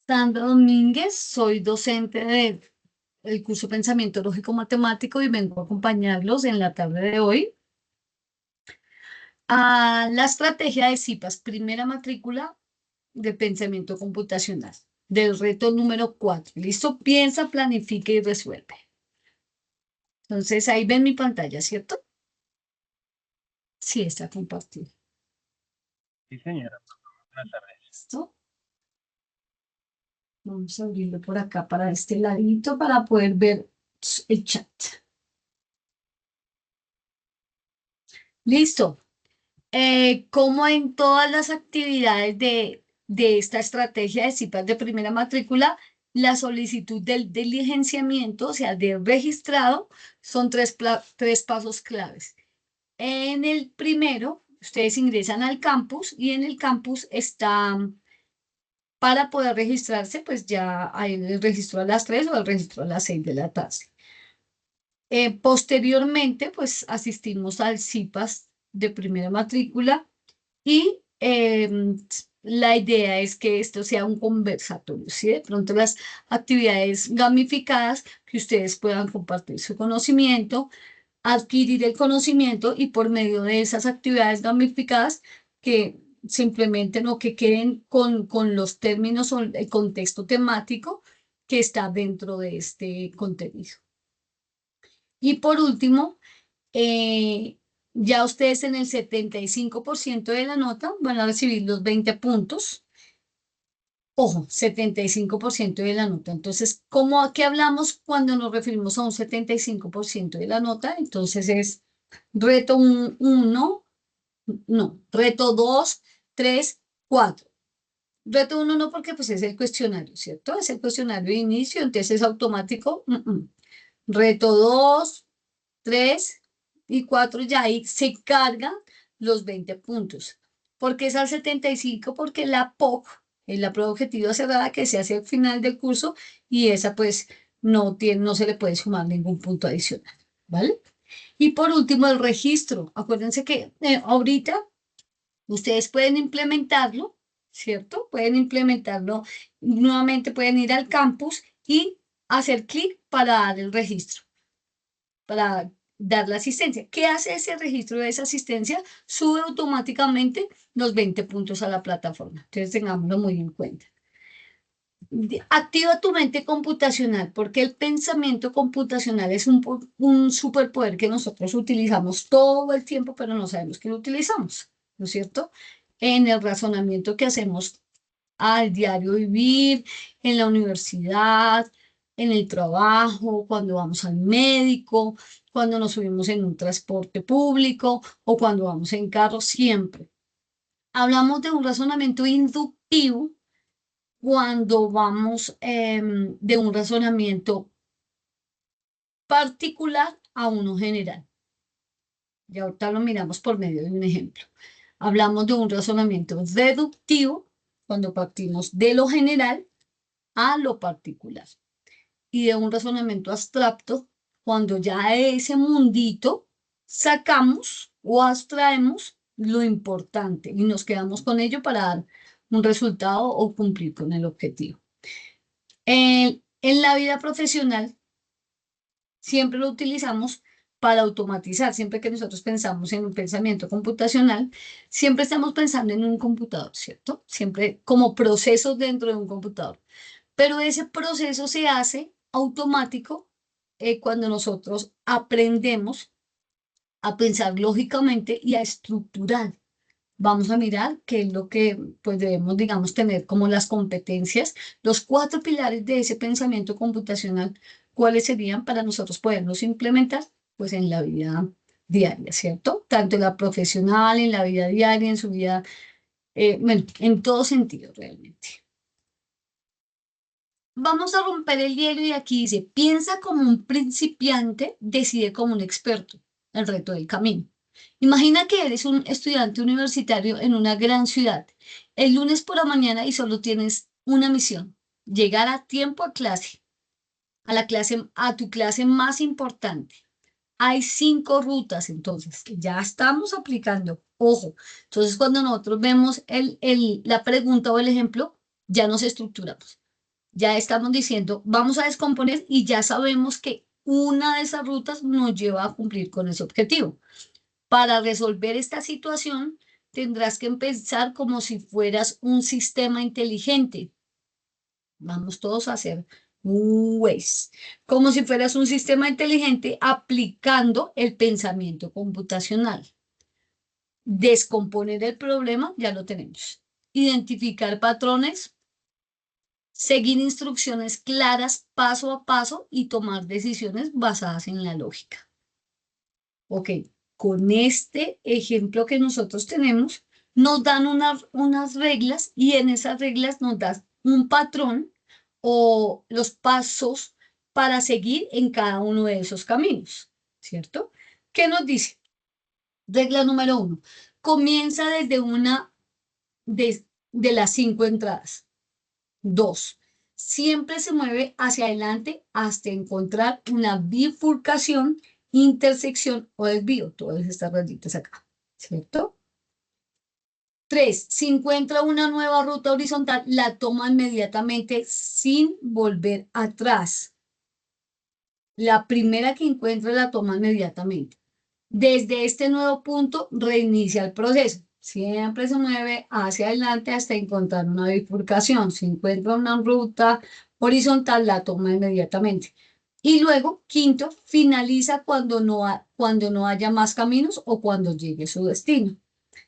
Sandra Domínguez, soy docente del curso Pensamiento Lógico Matemático y vengo a acompañarlos en la tarde de hoy a la estrategia de CIPAS, primera matrícula de pensamiento computacional, del reto número 4. ¿Listo? Piensa, planifica y resuelve. Entonces, ahí ven mi pantalla, ¿cierto? Sí, está compartida. Sí, señora. Buenas tardes. ¿Listo? Vamos a abrirlo por acá para este ladito para poder ver el chat. Listo. Como en todas las actividades de esta estrategia de CIPAS de primera matrícula, la solicitud del diligenciamiento, o sea, del registrado, son tres pasos claves. En el primero, ustedes ingresan al campus y en el campus está, para poder registrarse, pues ya hay el registro a las 3 o el registro a las 6 de la tarde. Posteriormente, pues asistimos al CIPAS de primera matrícula y la idea es que esto sea un conversatorio, ¿sí? De pronto las actividades gamificadas, que ustedes puedan compartir su conocimiento, adquirir el conocimiento y por medio de esas actividades gamificadas que se implementen o que queden con los términos o el contexto temático que está dentro de este contenido. Y por último, ya ustedes en el 75% de la nota van a recibir los 20 puntos. Ojo, 75% de la nota. Entonces, ¿cómo aquí hablamos cuando nos referimos a un 75% de la nota? Entonces es reto 1, no, reto 2, 3, 4. Reto 1 no porque pues es el cuestionario, ¿cierto? Es el cuestionario de inicio, entonces es automático. Reto 2, 3 y 4, ya ahí se cargan los 20 puntos. ¿Por qué es al 75? Porque la POC es la prueba objetiva cerrada que se hace al final del curso y esa pues no se le puede sumar ningún punto adicional, ¿vale? Y por último, el registro. Acuérdense que ahorita ustedes pueden implementarlo, ¿cierto? Pueden implementarlo nuevamente, pueden ir al campus y hacer clic para dar el registro, para dar la asistencia. ¿Qué hace ese registro de esa asistencia? Sube automáticamente los 20 puntos a la plataforma. Entonces, tengámoslo muy en cuenta. Activa tu mente computacional, porque el pensamiento computacional es un superpoder que nosotros utilizamos todo el tiempo, pero no sabemos que lo utilizamos, ¿no es cierto? En el razonamiento que hacemos al diario vivir, en la universidad, en el trabajo, cuando vamos al médico, cuando nos subimos en un transporte público o cuando vamos en carro, siempre. Hablamos de un razonamiento inductivo cuando vamos de un razonamiento particular a uno general. Y ahorita lo miramos por medio de un ejemplo. Hablamos de un razonamiento deductivo cuando partimos de lo general a lo particular. Y de un razonamiento abstracto cuando ya de ese mundito sacamos o abstraemos lo importante y nos quedamos con ello para dar un resultado o cumplir con el objetivo. En la vida profesional siempre lo utilizamos para automatizar. Siempre que nosotros pensamos en un pensamiento computacional, siempre estamos pensando en un computador, ¿cierto? Siempre como procesos dentro de un computador. Pero ese proceso se hace automático cuando nosotros aprendemos a pensar lógicamente y a estructurar. Vamos a mirar qué es lo que pues debemos, digamos, tener como las competencias, los 4 pilares de ese pensamiento computacional, cuáles serían para nosotros poderlos implementar pues en la vida diaria, ¿cierto? Tanto en la profesional, en la vida diaria, en su vida, bueno, en todo sentido realmente. Vamos a romper el hielo y aquí dice, piensa como un principiante, decide como un experto, el reto del camino. Imagina que eres un estudiante universitario en una gran ciudad, el lunes por la mañana y solo tienes una misión, llegar a tiempo a clase, a tu clase más importante. Hay 5 rutas, entonces, que ya estamos aplicando. Ojo, entonces cuando nosotros vemos la pregunta o el ejemplo, ya nos estructuramos. Ya estamos diciendo, vamos a descomponer y ya sabemos que una de esas rutas nos lleva a cumplir con ese objetivo. Para resolver esta situación, tendrás que empezar como si fueras un sistema inteligente. Vamos todos a hacer un Waze, como si fueras un sistema inteligente aplicando el pensamiento computacional. Descomponer el problema, ya lo tenemos. Identificar patrones, seguir instrucciones claras paso a paso y tomar decisiones basadas en la lógica. Ok, con este ejemplo que nosotros tenemos, nos dan unas reglas y en esas reglas nos dan un patrón o los pasos para seguir en cada uno de esos caminos, ¿cierto? ¿Qué nos dice? Regla número 1. Comienza desde una de las 5 entradas. 2. Siempre se mueve hacia adelante hasta encontrar una bifurcación, intersección o desvío. Todas estas rayitas acá, ¿cierto? 3. Si encuentra una nueva ruta horizontal, la toma inmediatamente sin volver atrás. La primera que encuentre la toma inmediatamente. Desde este nuevo punto reinicia el proceso. Siempre se mueve hacia adelante hasta encontrar una bifurcación. Si encuentra una ruta horizontal, la toma inmediatamente. Y luego, quinto, finaliza cuando no haya más caminos o cuando llegue a su destino.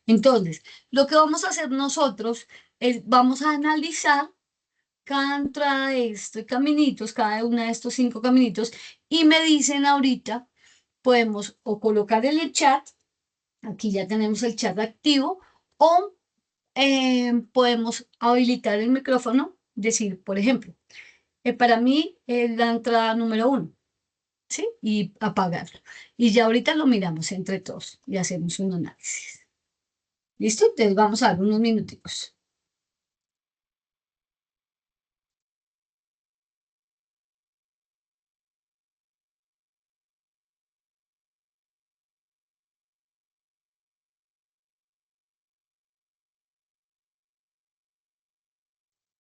Entonces, lo que vamos a hacer nosotros es, vamos a analizar cada entrada de estos caminitos, cada una de estos 5 caminitos, y me dicen ahorita, podemos o colocar en el chat, aquí ya tenemos el chat activo, o podemos habilitar el micrófono, decir, por ejemplo, para mí es la entrada número 1, ¿sí? Y apagarlo. Y ya ahorita lo miramos entre todos y hacemos un análisis. ¿Listo? Entonces vamos a dar unos minuticos.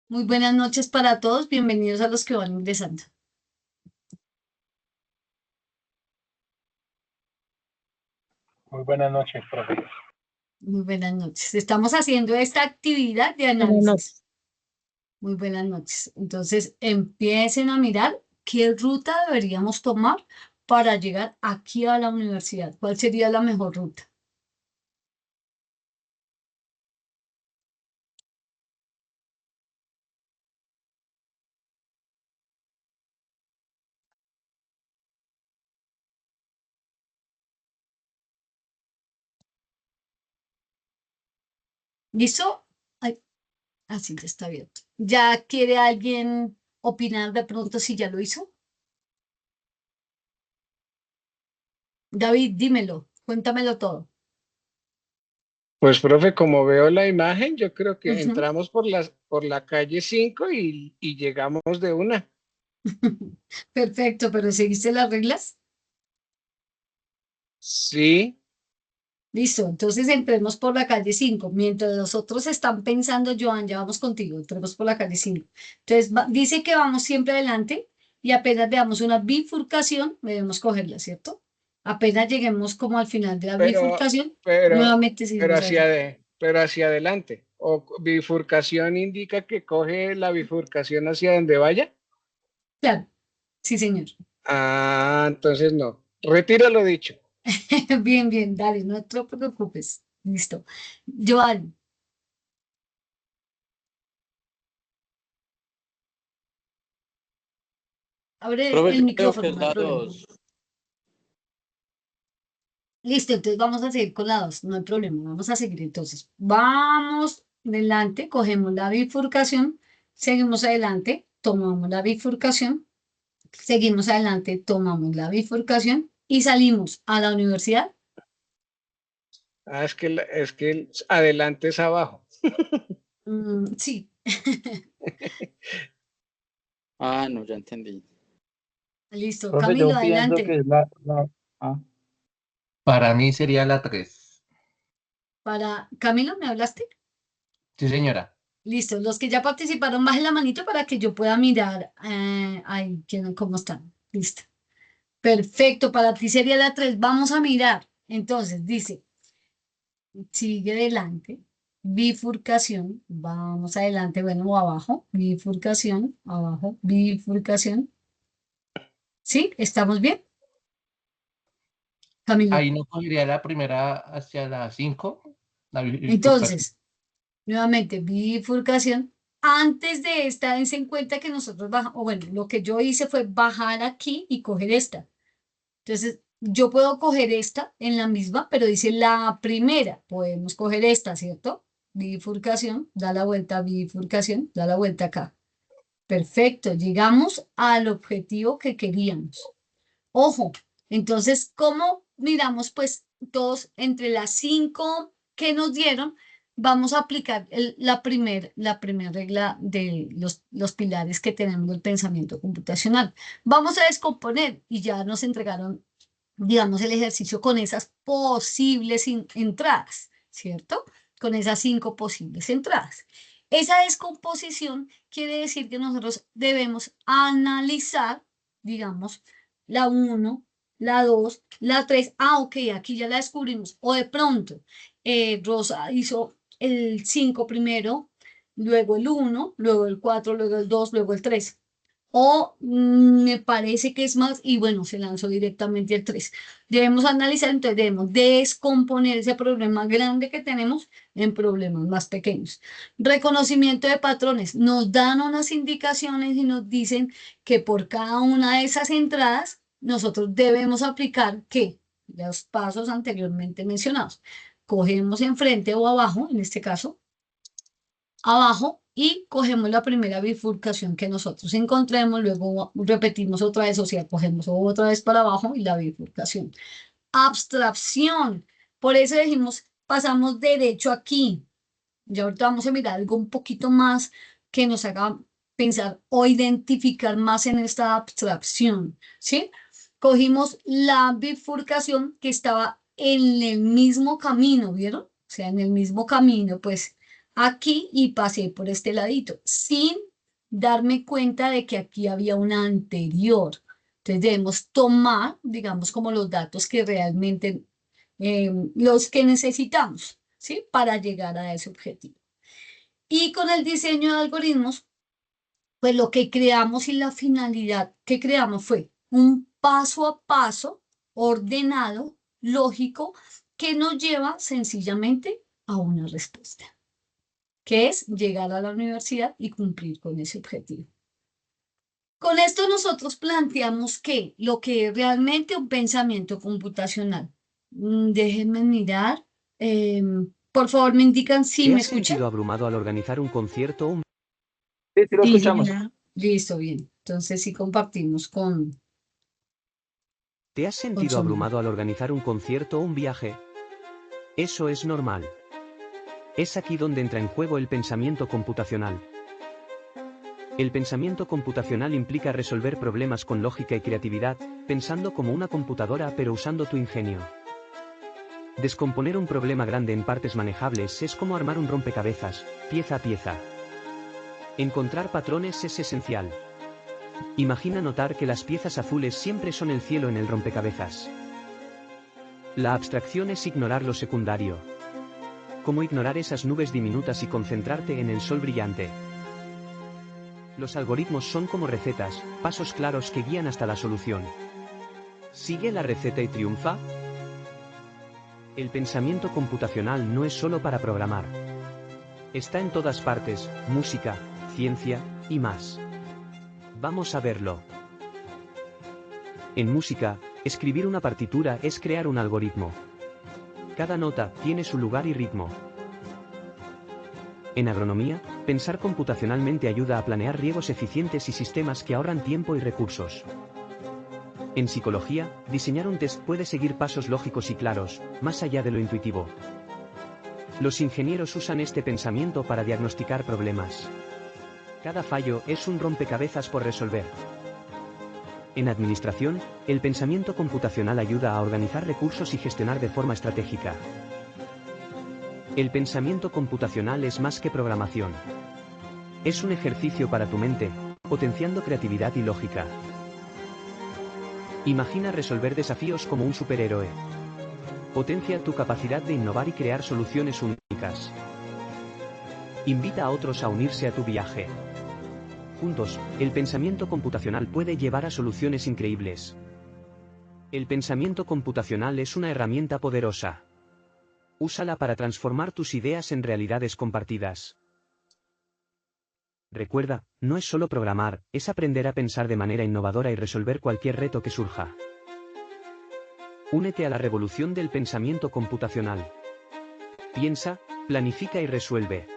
Muy buenas noches para todos. Bienvenidos a los que van ingresando. Muy buenas noches, profe. Muy buenas noches. Estamos haciendo esta actividad de Buenas análisis. noches. Muy buenas noches. Entonces, empiecen a mirar qué ruta deberíamos tomar para llegar aquí a la universidad. ¿Cuál sería la mejor ruta? ¿Listo? Ay, así ya está abierto. ¿Ya quiere alguien opinar de pronto si ya lo hizo? David, dímelo, cuéntamelo todo. Pues, profe, como veo la imagen, yo creo que Ujú. entramos por la calle 5 y llegamos de una. Perfecto, pero ¿seguiste las reglas? Sí, Listo, entonces entremos por la calle 5. Mientras los otros están pensando, Joan, ya vamos contigo, entremos por la calle 5. Entonces, dice que vamos siempre adelante y apenas veamos una bifurcación, debemos cogerla, ¿cierto? Apenas lleguemos como al final de la pero, bifurcación, pero, nuevamente seguimos adelante. pero hacia adelante. O bifurcación indica que coge la bifurcación hacia donde vaya. Claro, sí, señor. Ah, entonces no. Retiro lo dicho. Bien, bien, dale, no te preocupes. Listo. Joan, abre Profe, el yo creo que micrófono, es no hay la problema. 2. Listo, entonces vamos a seguir con la 2, no hay problema, vamos a seguir entonces. Vamos adelante, cogemos la bifurcación, seguimos adelante, tomamos la bifurcación, seguimos adelante, tomamos la bifurcación y salimos a la universidad. Ah, es que adelante es abajo. Sí, Ah, no, ya entendí. listo. Profe, yo Camilo, pienso adelante. que es ah, Para mí sería la 3. Para Camilo, ¿me hablaste? Sí, señora. Listo, los que ya participaron, bajen la manito para que yo pueda mirar ahí cómo están. Listo. Perfecto, para ti sería la 3. Vamos a mirar. Entonces, dice, sigue adelante, bifurcación, vamos adelante, bueno, o abajo, bifurcación, abajo, bifurcación. ¿Sí? ¿Estamos bien? Camilo. Ahí no podría la primera hacia las 5. Entonces, nuevamente, bifurcación. Antes de esta, dense en cuenta que nosotros bajamos, o bueno, lo que yo hice fue bajar aquí y coger esta. Entonces, yo puedo coger esta en la misma, pero dice la primera. Podemos coger esta, ¿cierto? Bifurcación, da la vuelta, bifurcación, da la vuelta acá. Perfecto, llegamos al objetivo que queríamos. Ojo, entonces, ¿cómo miramos? Pues todos entre las 5 que nos dieron, vamos a aplicar la primera regla de los pilares que tenemos del pensamiento computacional. Vamos a descomponer y ya nos entregaron, digamos, el ejercicio con esas posibles entradas, ¿cierto? Con esas 5 posibles entradas. Esa descomposición quiere decir que nosotros debemos analizar, digamos, la 1, la 2, la 3. Ah, ok, aquí ya la descubrimos. O de pronto, Rosa hizo el 5 primero, luego el 1, luego el 4, luego el 2, luego el 3. O me parece que es más, y bueno, se lanzó directamente el 3. Debemos analizar, entonces debemos descomponer ese problema grande que tenemos en problemas más pequeños. Reconocimiento de patrones. Nos dan unas indicaciones y nos dicen que por cada una de esas entradas nosotros debemos aplicar ¿qué? Los pasos anteriormente mencionados. Cogemos enfrente o abajo, en este caso, abajo y cogemos la primera bifurcación que nosotros encontremos, luego repetimos otra vez, o sea, cogemos otra vez para abajo y la bifurcación. Abstracción. Por eso dijimos, pasamos derecho aquí. Ya ahorita vamos a mirar algo un poquito más que nos haga pensar o identificar más en esta abstracción, ¿sí? Cogimos la bifurcación que estaba en el mismo camino, ¿vieron? O sea, en el mismo camino, pues aquí y pasé por este ladito, sin darme cuenta de que aquí había una anterior. Entonces debemos tomar, digamos, como los datos que realmente, los que necesitamos, ¿sí? Para llegar a ese objetivo. Y con el diseño de algoritmos, pues lo que creamos y la finalidad que creamos fue un paso a paso ordenado, lógico, que nos lleva sencillamente a una respuesta, que es llegar a la universidad y cumplir con ese objetivo. Con esto nosotros planteamos que lo que es realmente un pensamiento computacional. Déjenme mirar. Por favor, me indican si ¿Te me has escuchan. sentido abrumado al organizar un concierto o un... Sí, sí lo Sí, escuchamos. listo, bien. Entonces sí compartimos con ¿Te has sentido Sonido. abrumado al organizar un concierto o un viaje? Eso es normal. Es aquí donde entra en juego el pensamiento computacional. El pensamiento computacional implica resolver problemas con lógica y creatividad, pensando como una computadora pero usando tu ingenio. Descomponer un problema grande en partes manejables es como armar un rompecabezas, pieza a pieza. Encontrar patrones es esencial. Imagina notar que las piezas azules siempre son el cielo en el rompecabezas. La abstracción es ignorar lo secundario. Como ignorar esas nubes diminutas y concentrarte en el sol brillante. Los algoritmos son como recetas, pasos claros que guían hasta la solución. ¿Sigue la receta y triunfa? El pensamiento computacional no es solo para programar. Está en todas partes, música, ciencia, y más. Vamos a verlo. En música, escribir una partitura es crear un algoritmo. Cada nota tiene su lugar y ritmo. En agronomía, pensar computacionalmente ayuda a planear riegos eficientes y sistemas que ahorran tiempo y recursos. En psicología, diseñar un test puede seguir pasos lógicos y claros, más allá de lo intuitivo. Los ingenieros usan este pensamiento para diagnosticar problemas. Cada fallo es un rompecabezas por resolver. En administración, el pensamiento computacional ayuda a organizar recursos y gestionar de forma estratégica. El pensamiento computacional es más que programación. Es un ejercicio para tu mente, potenciando creatividad y lógica. Imagina resolver desafíos como un superhéroe. Potencia tu capacidad de innovar y crear soluciones únicas. Invita a otros a unirse a tu viaje. Juntos, el pensamiento computacional puede llevar a soluciones increíbles. El pensamiento computacional es una herramienta poderosa. Úsala para transformar tus ideas en realidades compartidas. Recuerda, no es solo programar, es aprender a pensar de manera innovadora y resolver cualquier reto que surja. Únete a la revolución del pensamiento computacional. Piensa, planifica y resuelve.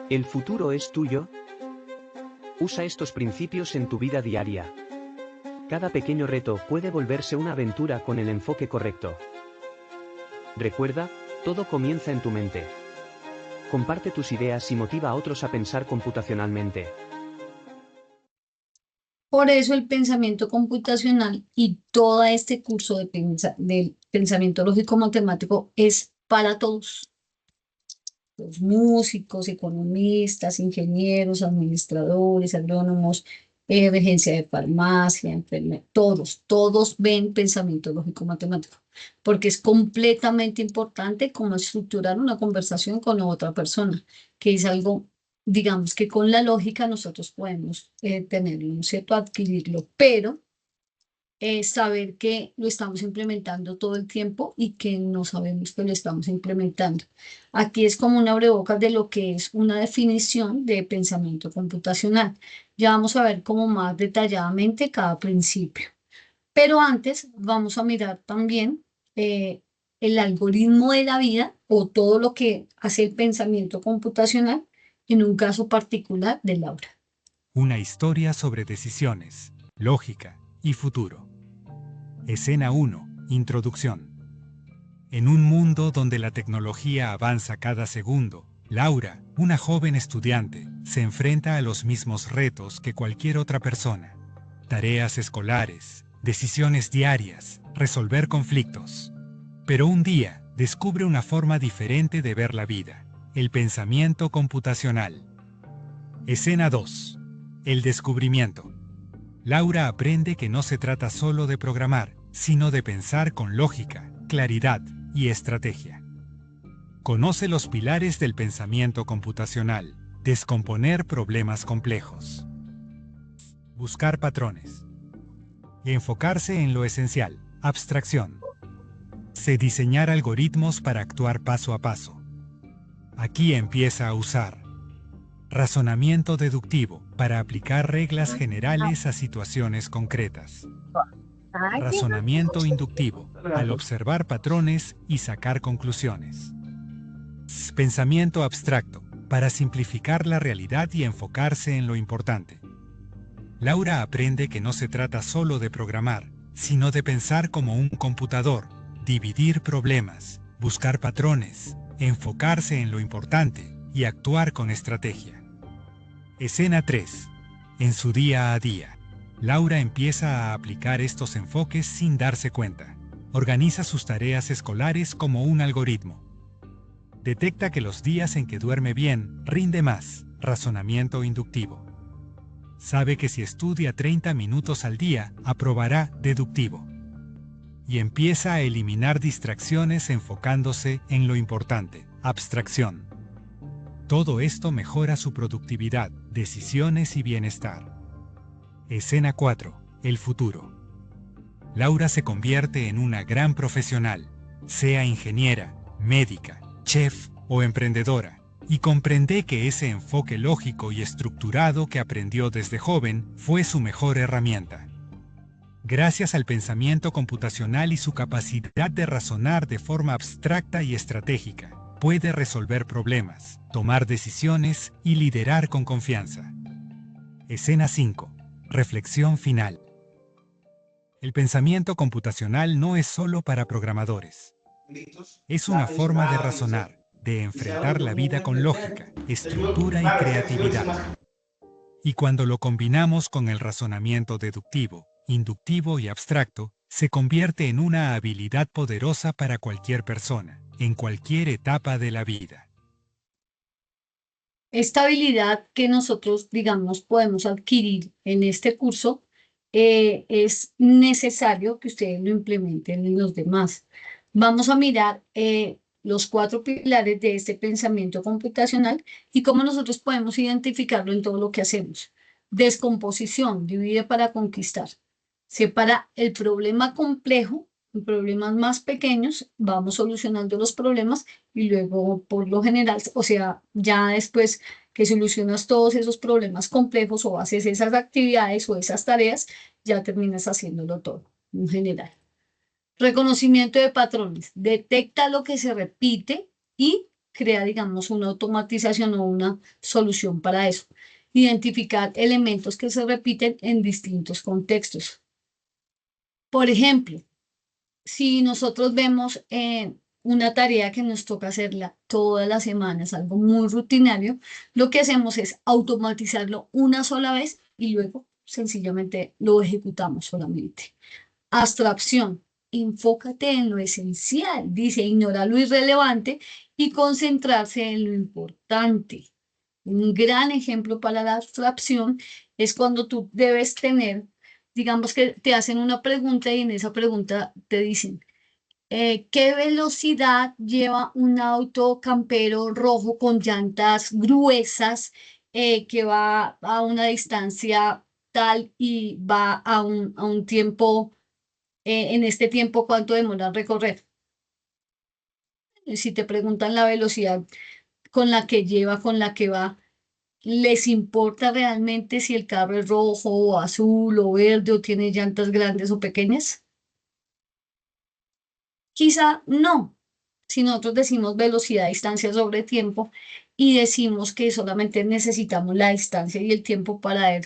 ¿El futuro es tuyo? Usa estos principios en tu vida diaria. Cada pequeño reto puede volverse una aventura con el enfoque correcto. Recuerda, todo comienza en tu mente. Comparte tus ideas y motiva a otros a pensar computacionalmente. Por eso el pensamiento computacional y todo este curso del pensamiento lógico-matemático es para todos. Los músicos, economistas, ingenieros, administradores, agrónomos, regencia de farmacia, todos ven pensamiento lógico-matemático, porque es completamente importante cómo estructurar una conversación con otra persona, que es algo, digamos, que con la lógica nosotros podemos tenerlo, ¿no es cierto?, adquirirlo, pero saber que lo estamos implementando todo el tiempo y que no sabemos que lo estamos implementando. Aquí es como un abrebocas de lo que es una definición de pensamiento computacional. Ya vamos a ver como más detalladamente cada principio. Pero antes vamos a mirar también el algoritmo de la vida o todo lo que hace el pensamiento computacional en un caso particular de Laura. Una historia sobre decisiones, lógica y futuro. Escena 1. Introducción. En un mundo donde la tecnología avanza cada segundo, Laura, una joven estudiante, se enfrenta a los mismos retos que cualquier otra persona. Tareas escolares, decisiones diarias, resolver conflictos. Pero un día descubre una forma diferente de ver la vida, el pensamiento computacional. Escena 2. El descubrimiento. Laura aprende que no se trata solo de programar, sino de pensar con lógica, claridad y estrategia. Conoce los pilares del pensamiento computacional, descomponer problemas complejos. Buscar patrones. Enfocarse en lo esencial, abstracción. Diseñar algoritmos para actuar paso a paso. Aquí empieza a usar razonamiento deductivo para aplicar reglas generales a situaciones concretas. Razonamiento inductivo al observar patrones y sacar conclusiones. Pensamiento abstracto para simplificar la realidad y enfocarse en lo importante. Laura aprende que no se trata solo de programar, sino de pensar como un computador, dividir problemas, buscar patrones, enfocarse en lo importante y actuar con estrategia. Escena 3. En su día a día, Laura empieza a aplicar estos enfoques sin darse cuenta. Organiza sus tareas escolares como un algoritmo. Detecta que los días en que duerme bien rinde más, razonamiento inductivo. Sabe que si estudia 30 minutos al día, aprobará, deductivo. Y empieza a eliminar distracciones enfocándose en lo importante, abstracción. Todo esto mejora su productividad, decisiones y bienestar. Escena 4. El futuro. Laura se convierte en una gran profesional, sea ingeniera, médica, chef o emprendedora, y comprende que ese enfoque lógico y estructurado que aprendió desde joven fue su mejor herramienta. Gracias al pensamiento computacional y su capacidad de razonar de forma abstracta y estratégica, puede resolver problemas, tomar decisiones y liderar con confianza. Escena 5. Reflexión final. El pensamiento computacional no es solo para programadores. Es una forma de razonar, de enfrentar la vida con lógica, estructura y creatividad. Y cuando lo combinamos con el razonamiento deductivo, inductivo y abstracto, se convierte en una habilidad poderosa para cualquier persona, en cualquier etapa de la vida. Esta habilidad que nosotros, digamos, podemos adquirir en este curso, es necesario que ustedes lo implementen en los demás. Vamos a mirar los 4 pilares de este pensamiento computacional y cómo nosotros podemos identificarlo en todo lo que hacemos. Descomposición, divide para conquistar. Separa el problema complejo en problemas más pequeños, vamos solucionando los problemas y luego, por lo general, o sea, ya después que solucionas todos esos problemas complejos o haces esas actividades o esas tareas, ya terminas haciéndolo todo en general. Reconocimiento de patrones. Detecta lo que se repite y crea, digamos, una automatización o una solución para eso. Identificar elementos que se repiten en distintos contextos. Por ejemplo, si nosotros vemos una tarea que nos toca hacerla todas las semanas, algo muy rutinario, lo que hacemos es automatizarlo una sola vez y luego sencillamente lo ejecutamos solamente. Abstracción. Enfócate en lo esencial, dice, ignora lo irrelevante y concentrarse en lo importante. Un gran ejemplo para la abstracción es cuando tú debes tener, digamos que te hacen una pregunta y en esa pregunta te dicen, ¿qué velocidad lleva un auto campero rojo con llantas gruesas que va a una distancia tal y va a un tiempo, en este tiempo, cuánto demora en recorrer? Si te preguntan la velocidad con la que lleva, con la que va, ¿les importa realmente si el carro es rojo o azul o verde o tiene llantas grandes o pequeñas? Quizá no. Si nosotros decimos velocidad, distancia sobre tiempo y decimos que solamente necesitamos la distancia y el tiempo para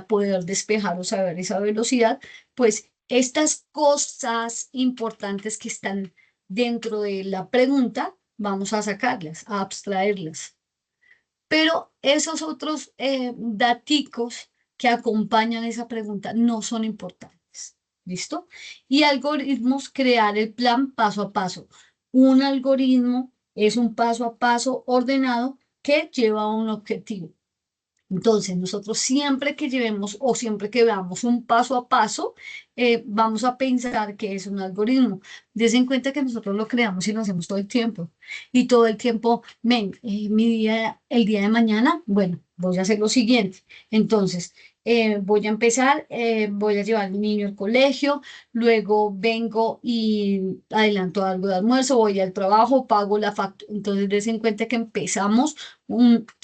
poder despejar o saber esa velocidad, pues estas cosas importantes que están dentro de la pregunta, vamos a sacarlas, a abstraerlas. Pero esos otros daticos que acompañan esa pregunta no son importantes. ¿Listo? Y algoritmos, crear el plan paso a paso. Un algoritmo es un paso a paso ordenado que lleva a un objetivo. Entonces, nosotros siempre que llevemos o siempre que veamos un paso a paso, vamos a pensar que es un algoritmo. Des en cuenta que nosotros lo creamos y lo hacemos todo el tiempo. Y todo el tiempo, el día de mañana, bueno, voy a hacer lo siguiente. Entonces, voy a empezar, voy a llevar a mi niño al colegio, luego vengo y adelanto algo de almuerzo, voy al trabajo, pago la factura. Entonces, des en cuenta que empezamos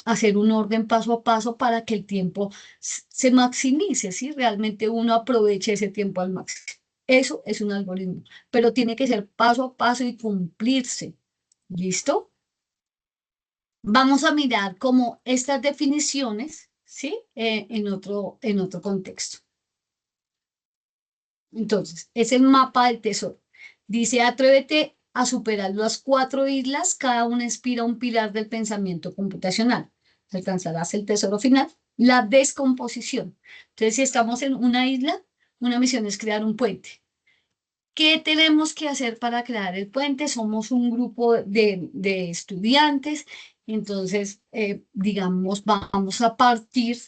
hacer un orden paso a paso para que el tiempo se maximice, ¿sí? Realmente uno aproveche ese tiempo al máximo. Eso es un algoritmo, pero tiene que ser paso a paso y cumplirse. ¿Listo? Vamos a mirar cómo estas definiciones, ¿sí? En otro contexto. Entonces, es el mapa del tesoro. Dice, atrévete a superar las 4 islas, cada una inspira un pilar del pensamiento computacional. Alcanzarás el tesoro final, la descomposición. Entonces, si estamos en una isla, una misión es crear un puente. ¿Qué tenemos que hacer para crear el puente? Somos un grupo de estudiantes, entonces, digamos, vamos a partir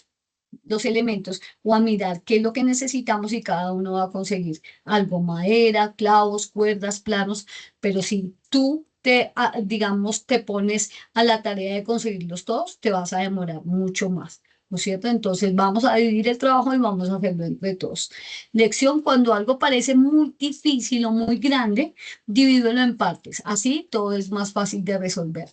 los elementos o a mirar qué es lo que necesitamos y cada uno va a conseguir algo, madera, clavos, cuerdas, planos, pero si tú digamos, te pones a la tarea de conseguirlos todos, te vas a demorar mucho más. ¿No es cierto? Entonces vamos a dividir el trabajo y vamos a hacerlo entre todos. Lección, cuando algo parece muy difícil o muy grande, divídelo en partes. Así todo es más fácil de resolver.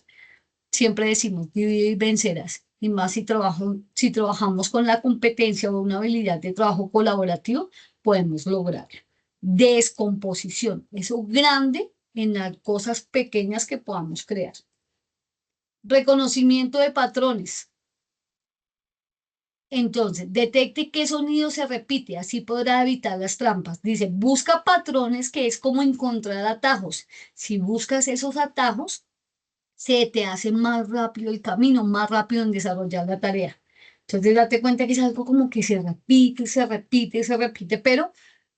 Siempre decimos, divide y vencerás. Y más si trabajamos con la competencia o una habilidad de trabajo colaborativo, podemos lograrlo. Descomposición, eso grande en las cosas pequeñas que podamos crear. Reconocimiento de patrones. Entonces, detecte qué sonido se repite, así podrá evitar las trampas. Dice, busca patrones, que es como encontrar atajos. Si buscas esos atajos, se te hace más rápido el camino, más rápido en desarrollar la tarea. Entonces, date cuenta que es algo como que se repite, se repite, se repite, pero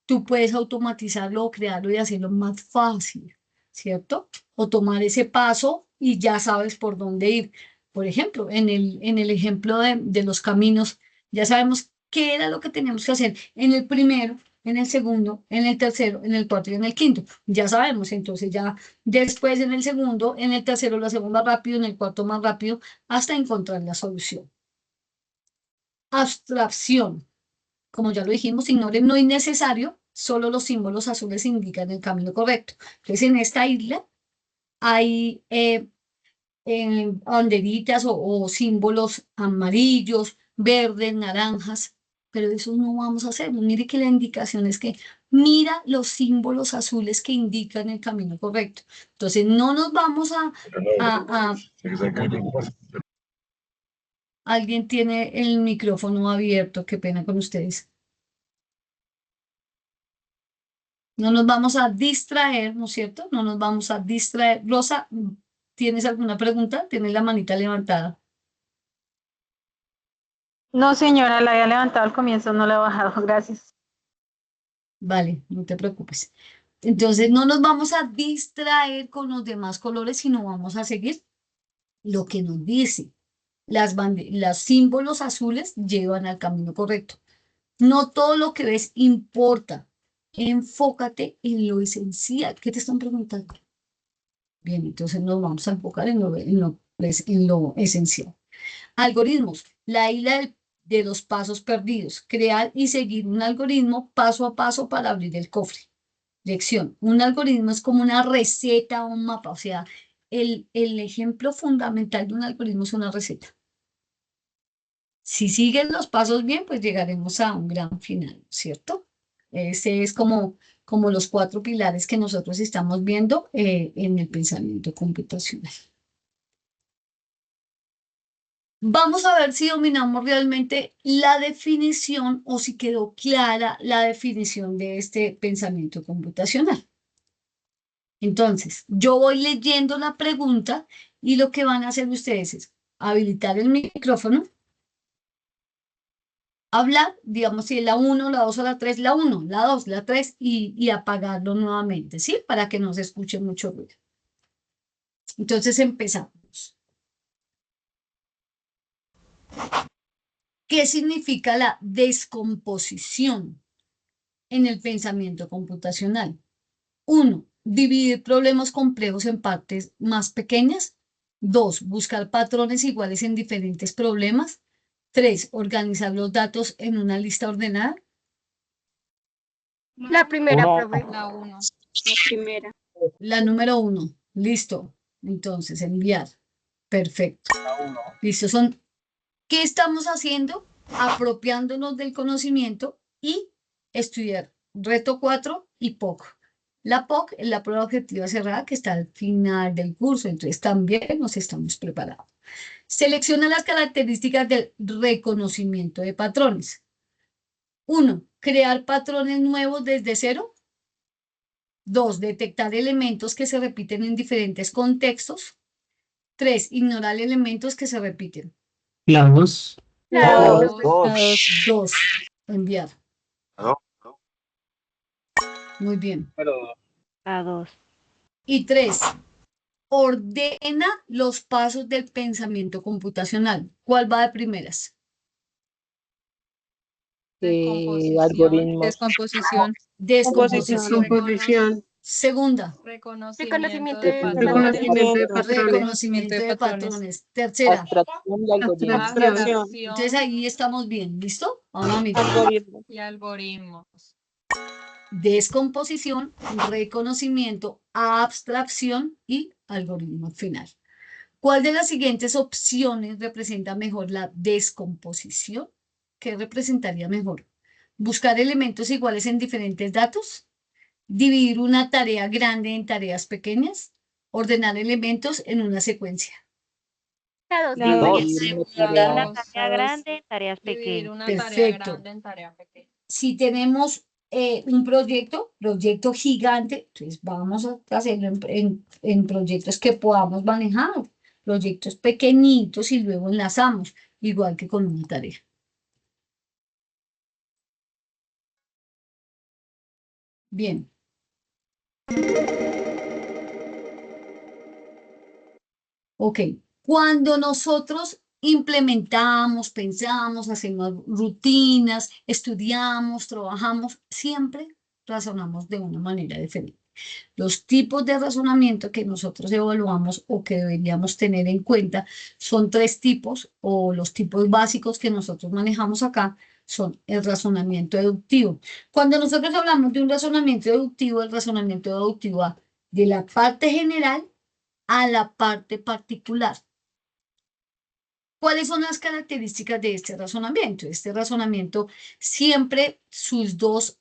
tú puedes automatizarlo o crearlo y hacerlo más fácil, ¿cierto? O tomar ese paso y ya sabes por dónde ir. Por ejemplo, en el ejemplo de los caminos, ya sabemos qué era lo que teníamos que hacer en el primero, en el segundo, en el tercero, en el cuarto y en el quinto. Ya sabemos, entonces ya después en el segundo, en el tercero lo hacemos más rápido, en el cuarto más rápido, hasta encontrar la solución. Abstracción. Como ya lo dijimos, ignoren lo innecesario, solo los símbolos azules indican el camino correcto. Entonces, en esta isla hay banderitas o símbolos amarillos, verdes, naranjas, pero eso no vamos a hacer. Mire que la indicación es que mira los símbolos azules que indican el camino correcto. Entonces, no nos vamos Alguien tiene el micrófono abierto, qué pena con ustedes. No nos vamos a distraer, ¿no es cierto? No nos vamos a distraer. Rosa, ¿tienes alguna pregunta? Tienes la manita levantada. No, señora, la había levantado al comienzo, no la he bajado, gracias. Vale, no te preocupes. Entonces, no nos vamos a distraer con los demás colores, sino vamos a seguir lo que nos dice. Los símbolos azules llevan al camino correcto. No todo lo que ves importa. Enfócate en lo esencial. ¿Qué te están preguntando? Bien, entonces nos vamos a enfocar en lo esencial. Algoritmos. La isla de los pasos perdidos. Crear y seguir un algoritmo paso a paso para abrir el cofre. Lección. Un algoritmo es como una receta o un mapa. O sea, el ejemplo fundamental de un algoritmo es una receta. Si siguen los pasos bien, pues llegaremos a un gran final, ¿cierto? Ese es como los 4 pilares que nosotros estamos viendo en el pensamiento computacional. Vamos a ver si dominamos realmente la definición o si quedó clara la definición de este pensamiento computacional. Entonces, yo voy leyendo la pregunta y lo que van a hacer ustedes es habilitar el micrófono, hablar, digamos, si es la 1, la 2 o la 3, la 1, la 2, la 3 y apagarlo nuevamente, ¿sí? Para que no se escuche mucho ruido. Entonces empezamos. ¿Qué significa la descomposición en el pensamiento computacional? 1. Dividir problemas complejos en partes más pequeñas. 2. Buscar patrones iguales en diferentes problemas. 3. Organizar los datos en una lista ordenada. La primera, Uno. profe. La 1. La primera. La número 1. Listo. Entonces, enviar. Perfecto. Listo. ¿Qué estamos haciendo? Apropiándonos del conocimiento y estudiar. Reto 4 y POC. La POC es la prueba objetiva cerrada que está al final del curso, entonces también nos estamos preparados. Selecciona las características del reconocimiento de patrones. 1. Crear patrones nuevos desde cero. 2. Detectar elementos que se repiten en diferentes contextos. 3. Ignorar elementos que se repiten. La 2. La Dos. 2. Enviar. Muy bien. La 2. Y 3. Ordena los pasos del pensamiento computacional. ¿Cuál va de primeras? Descomposición. Descomposición. Segunda. Reconocimiento de Reconocimiento de patrones. Tercera. Abstracción y algoritmo. Abstracción Entonces ahí estamos bien. ¿Listo? Ahora miren. y algoritmos. Descomposición, reconocimiento, abstracción y algoritmo final. ¿Cuál de las siguientes opciones representa mejor la descomposición? ¿Qué representaría mejor? ¿Buscar elementos iguales en diferentes datos? ¿Dividir una tarea grande en tareas pequeñas? ¿Ordenar elementos en una secuencia? La 2. Dividir Una tarea grande en tareas Dividir pequeñas. una tarea Perfecto. grande en tarea pequeña. Si tenemos un proyecto gigante, entonces vamos a hacerlo en proyectos que podamos manejar, proyectos pequeñitos y luego enlazamos, igual que con una tarea. Bien. Ok, Cuando nosotros implementamos, pensamos, hacemos rutinas, estudiamos, trabajamos, siempre razonamos de una manera diferente. Los tipos de razonamiento que nosotros evaluamos o que deberíamos tener en cuenta son 3 tipos, o los tipos básicos que nosotros manejamos acá son el razonamiento deductivo. Cuando nosotros hablamos de un razonamiento deductivo, el razonamiento deductivo va de la parte general a la parte particular. ¿Cuáles son las características de este razonamiento? Este razonamiento siempre sus dos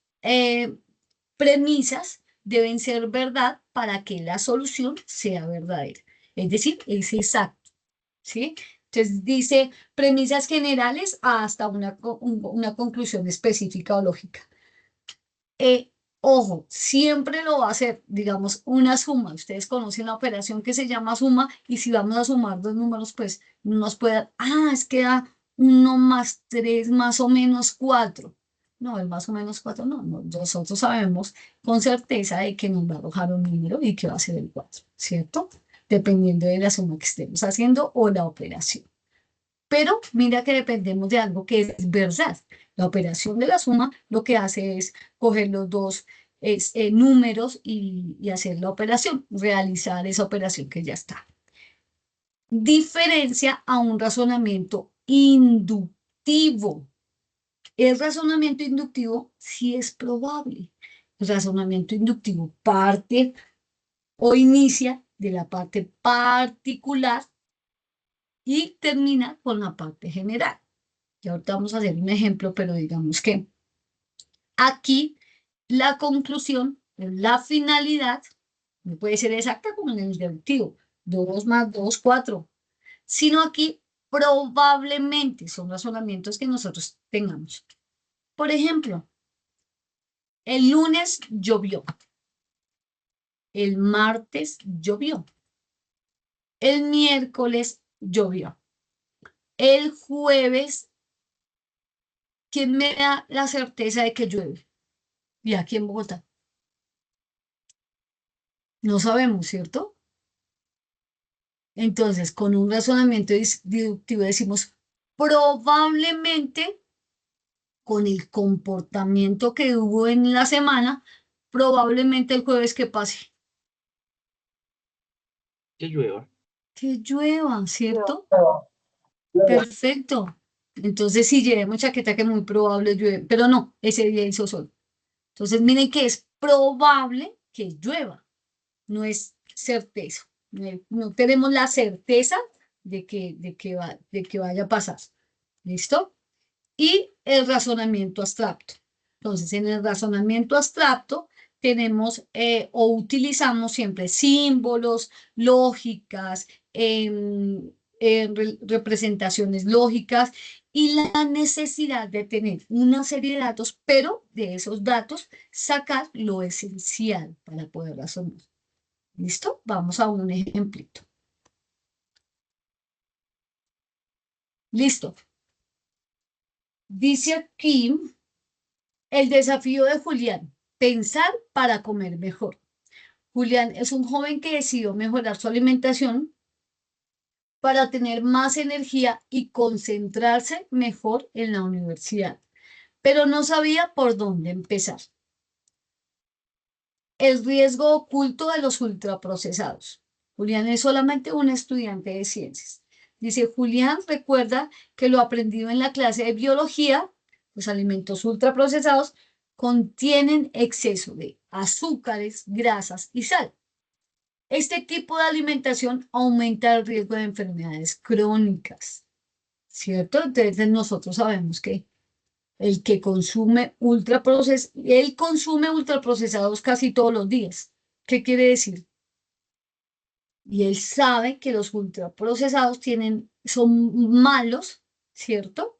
premisas deben ser verdad para que la solución sea verdadera. Es decir, es exacto, ¿sí? Entonces dice premisas generales hasta una conclusión específica o lógica. Ojo, siempre lo va a hacer, digamos, una suma. Ustedes conocen la operación que se llama suma, y si vamos a sumar dos números, pues no nos puede dar, es que da 1 más 3 más o menos 4. No, el más o menos 4 no, nosotros sabemos con certeza de que nos va a arrojar un número y que va a ser el 4, ¿cierto? Dependiendo de la suma que estemos haciendo o la operación. Pero mira que dependemos de algo que es verdad. La operación de la suma lo que hace es coger los dos números y hacer la operación, realizar esa operación que ya está. Diferencia a un razonamiento inductivo. El razonamiento inductivo sí es probable. El razonamiento inductivo parte o inicia de la parte particular y termina con la parte general. Y ahorita vamos a hacer un ejemplo, pero digamos que aquí la conclusión, la finalidad, no puede ser exacta como en el deductivo, 2 más 2, 4, sino aquí probablemente son razonamientos que nosotros tengamos. Por ejemplo, el lunes llovió, el martes llovió, el miércoles llovió, el jueves, ¿quién me da la certeza de que llueve? Y aquí en Bogotá. No sabemos, ¿cierto? Entonces, con un razonamiento deductivo decimos, probablemente con el comportamiento que hubo en la semana, probablemente el jueves que pase. Que llueva. Que llueva, ¿cierto? Perfecto. Entonces, si llevemos chaqueta, que muy probable llueve, pero no, ese día hizo sol. Entonces, miren que es probable que llueva, no es certeza. No tenemos la certeza de que vaya a pasar. ¿Listo? Y el razonamiento abstracto. Entonces, en el razonamiento abstracto tenemos o utilizamos siempre símbolos, lógicas, representaciones lógicas y la necesidad de tener una serie de datos, pero de esos datos sacar lo esencial para poder razonar. ¿Listo? Vamos a un ejemplito. Listo. Dice aquí el desafío de Julián, pensar para comer mejor. Julián es un joven que decidió mejorar su alimentación para tener más energía y concentrarse mejor en la universidad, pero no sabía por dónde empezar. El riesgo oculto de los ultraprocesados. Julián es solamente un estudiante de ciencias. Dice, Julián recuerda que lo aprendido en la clase de biología, los alimentos ultraprocesados contienen exceso de azúcares, grasas y sal. Este tipo de alimentación aumenta el riesgo de enfermedades crónicas, ¿cierto? Entonces nosotros sabemos que el que consume él consume ultraprocesados casi todos los días. ¿Qué quiere decir? Y él sabe que los ultraprocesados son malos, ¿cierto?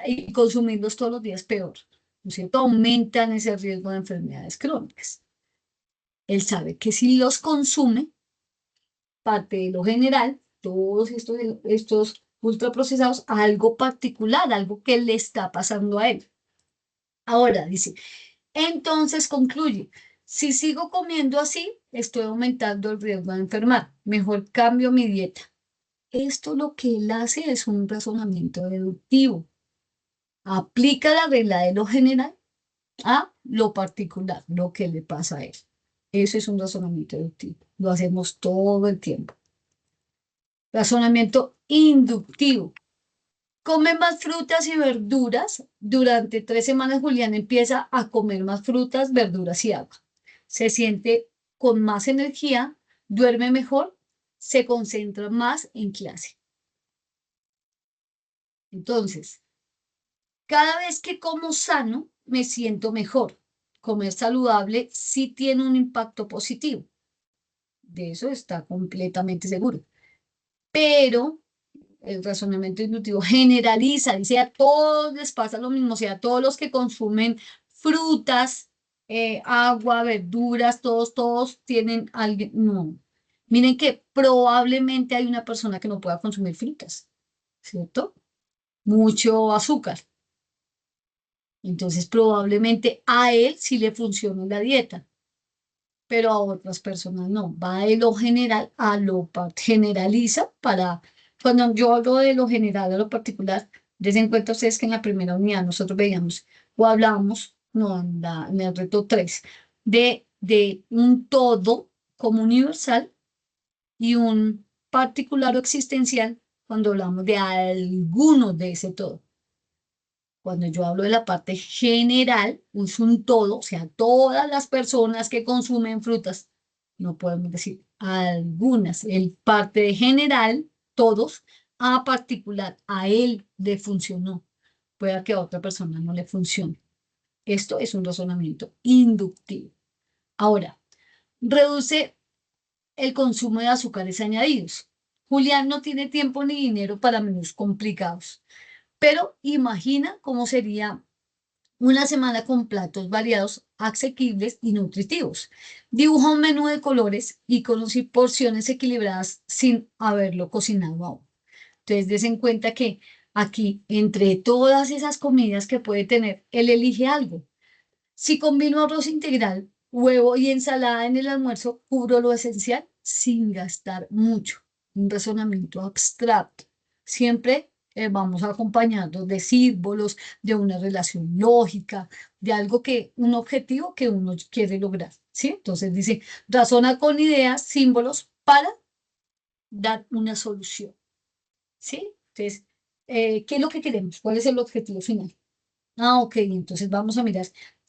Y consumirlos todos los días peor, ¿no es cierto? Aumentan ese riesgo de enfermedades crónicas. Él sabe que si los consume, parte de lo general, todos estos ultraprocesados, algo particular, algo que le está pasando a él. Ahora dice, entonces concluye, si sigo comiendo así, estoy aumentando el riesgo de enfermar. Mejor cambio mi dieta. esto lo que él hace es un razonamiento deductivo. Aplica la regla de lo general a lo particular, lo que le pasa a él. Eso es un razonamiento deductivo. Lo hacemos todo el tiempo. Razonamiento inductivo. Come más frutas y verduras. Durante 3 semanas Julián empieza a comer más frutas, verduras y agua. Se siente con más energía, duerme mejor, se concentra más en clase. Entonces, cada vez que como sano, me siento mejor. Comer saludable sí tiene un impacto positivo. De eso está completamente seguro. Pero el razonamiento inductivo generaliza, dice a todos les pasa lo mismo, o sea, a todos los que consumen frutas, agua, verduras, todos tienen alguien, no. Miren que probablemente hay una persona que no pueda consumir frutas, ¿cierto? Mucho azúcar. Entonces probablemente a él sí le funciona la dieta, pero a otras personas no. Va de lo general a lo generaliza para, cuando yo hablo de lo general a lo particular, les cuenta ustedes que en la primera unidad nosotros veíamos o hablábamos, no, en el reto 3, de un todo como universal y un particular o existencial cuando hablamos de alguno de ese todo. Cuando yo hablo de la parte general, es un todo, o sea, todas las personas que consumen frutas, no podemos decir algunas, el parte de general, todos, a particular, a él le funcionó, puede que a otra persona no le funcione. Esto es un razonamiento inductivo. Ahora, reduce el consumo de azúcares añadidos. Julián no tiene tiempo ni dinero para menús complicados, pero imagina cómo sería una semana con platos variados, asequibles y nutritivos. Dibuja un menú de colores, iconos y porciones equilibradas sin haberlo cocinado aún. Entonces, des en cuenta que aquí, entre todas esas comidas que puede tener, él elige algo. Si combino arroz integral, huevo y ensalada en el almuerzo, cubro lo esencial sin gastar mucho. Un razonamiento abstracto. Siempre vamos acompañados de símbolos, de una relación lógica, de algo que, un objetivo que uno quiere lograr. ¿Sí? Entonces dice, razona con ideas, símbolos para dar una solución. ¿Sí? Entonces, ¿qué es lo que queremos? ¿Cuál es el objetivo final? Ah, ok, entonces vamos a mirar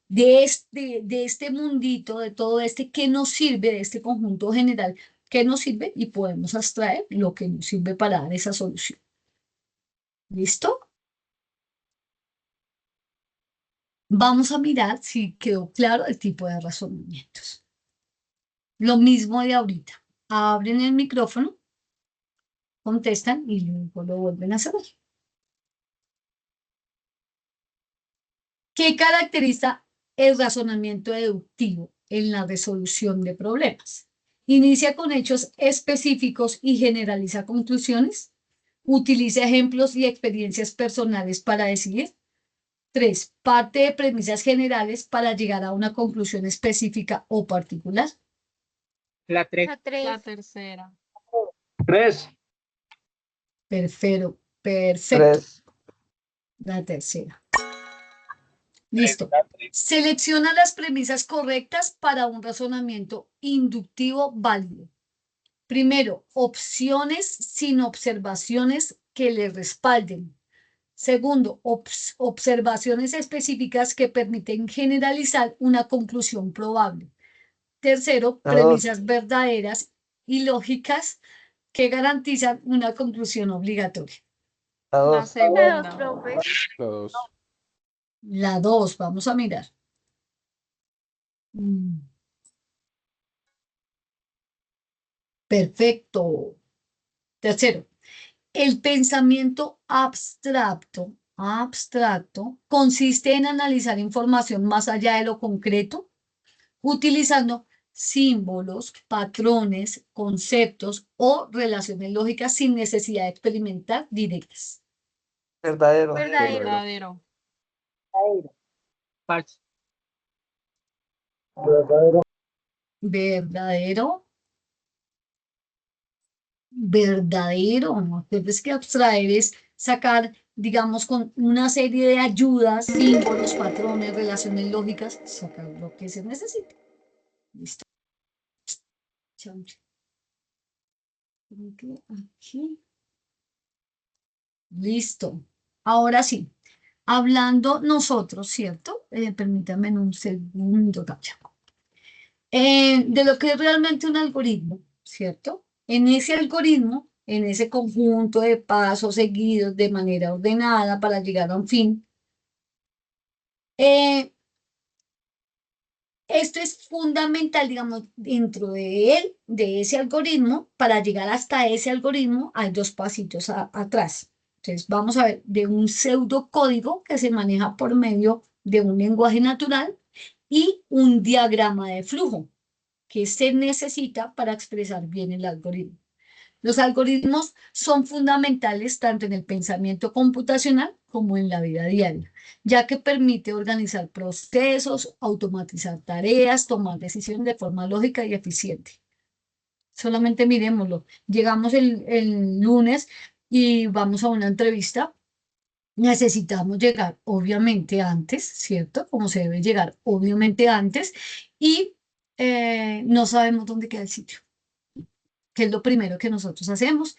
de este mundito, de todo este, ¿qué nos sirve de este conjunto general? ¿Qué nos sirve? Y podemos abstraer lo que nos sirve para dar esa solución. ¿Listo? Vamos a mirar si quedó claro el tipo de razonamientos. Lo mismo de ahorita. Abren el micrófono, contestan y luego lo vuelven a cerrar. ¿Qué caracteriza el razonamiento deductivo en la resolución de problemas? Inicia con hechos específicos y generaliza conclusiones. Utiliza ejemplos y experiencias personales para decidir. 3. Parte de premisas generales para llegar a una conclusión específica o particular. La 3. La tercera. 3. Perfecto. La tercera. Listo. Selecciona las premisas correctas para un razonamiento inductivo válido. Primero, opciones sin observaciones que le respalden. Segundo, observaciones específicas que permiten generalizar una conclusión probable. Tercero, premisas verdaderas y lógicas que garantizan una conclusión obligatoria. La segunda. Los La 2, vamos a mirar. Perfecto. Tercero, el pensamiento abstracto consiste en analizar información más allá de lo concreto, utilizando símbolos, patrones, conceptos o relaciones lógicas sin necesidad de experimentar directas. Verdadero. Falso. Verdadero. verdadero. Entonces que abstraer es sacar, digamos, con una serie de ayudas, símbolos, patrones, relaciones lógicas, sacar lo que se necesita. Listo. Chanfle. Aquí. Listo. Ahora sí, hablando nosotros, ¿cierto? Permítanme un segundo, Katia. De lo que es realmente un algoritmo, ¿cierto? En ese algoritmo, en ese conjunto de pasos seguidos de manera ordenada para llegar a un fin, esto es fundamental, digamos, dentro de él, de ese algoritmo, para llegar hasta ese algoritmo hay dos pasitos atrás. Entonces, vamos a ver de un pseudocódigo que se maneja por medio de un lenguaje natural y un diagrama de flujo que se necesita para expresar bien el algoritmo. Los algoritmos son fundamentales tanto en el pensamiento computacional como en la vida diaria, ya que permite organizar procesos, automatizar tareas, tomar decisiones de forma lógica y eficiente. Solamente miremoslo. Llegamos el lunes y vamos a una entrevista. Necesitamos llegar obviamente antes, ¿cierto? Como se debe llegar obviamente antes y no sabemos dónde queda el sitio, que es lo primero que nosotros hacemos,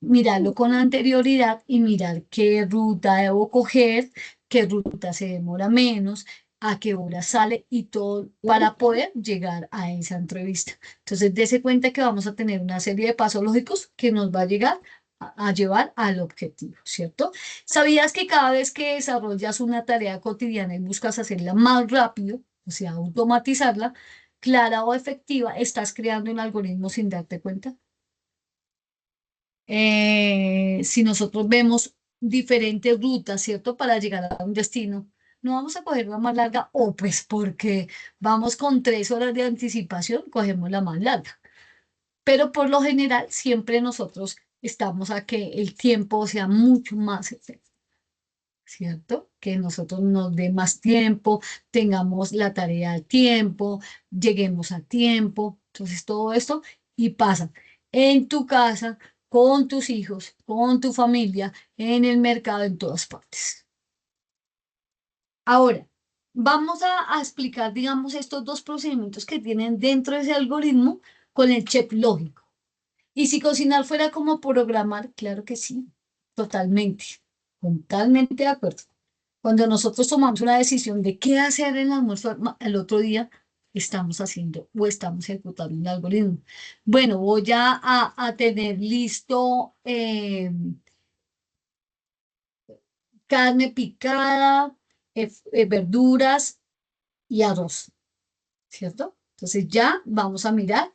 mirarlo con anterioridad y mirar qué ruta debo coger, qué ruta se demora menos, a qué hora sale y todo para poder llegar a esa entrevista. Entonces, dése cuenta que vamos a tener una serie de pasos lógicos que nos va a llegar a llevar al objetivo, ¿cierto? ¿Sabías que cada vez que desarrollas una tarea cotidiana y buscas hacerla más rápido, o sea, automatizarla, clara o efectiva, estás creando un algoritmo sin darte cuenta? Si nosotros vemos diferentes rutas, ¿cierto? Para llegar a un destino, no vamos a coger la más larga o pues porque vamos con 3 horas de anticipación, cogemos la más larga. Pero por lo general siempre nosotros estamos a que el tiempo sea mucho más efectivo, ¿cierto? Que nosotros nos dé más tiempo, tengamos la tarea a tiempo, lleguemos a tiempo. Entonces todo esto y pasa en tu casa, con tus hijos, con tu familia, en el mercado, en todas partes. Ahora, vamos a explicar, digamos, estos dos procedimientos que tienen dentro de ese algoritmo con el check lógico. Y si cocinar fuera como programar, claro que sí, totalmente, totalmente de acuerdo. Cuando nosotros tomamos una decisión de qué hacer en el almuerzo el otro día, estamos haciendo o estamos ejecutando un algoritmo. Bueno, voy a tener listo carne picada, verduras y arroz, ¿cierto? Entonces ya vamos a mirar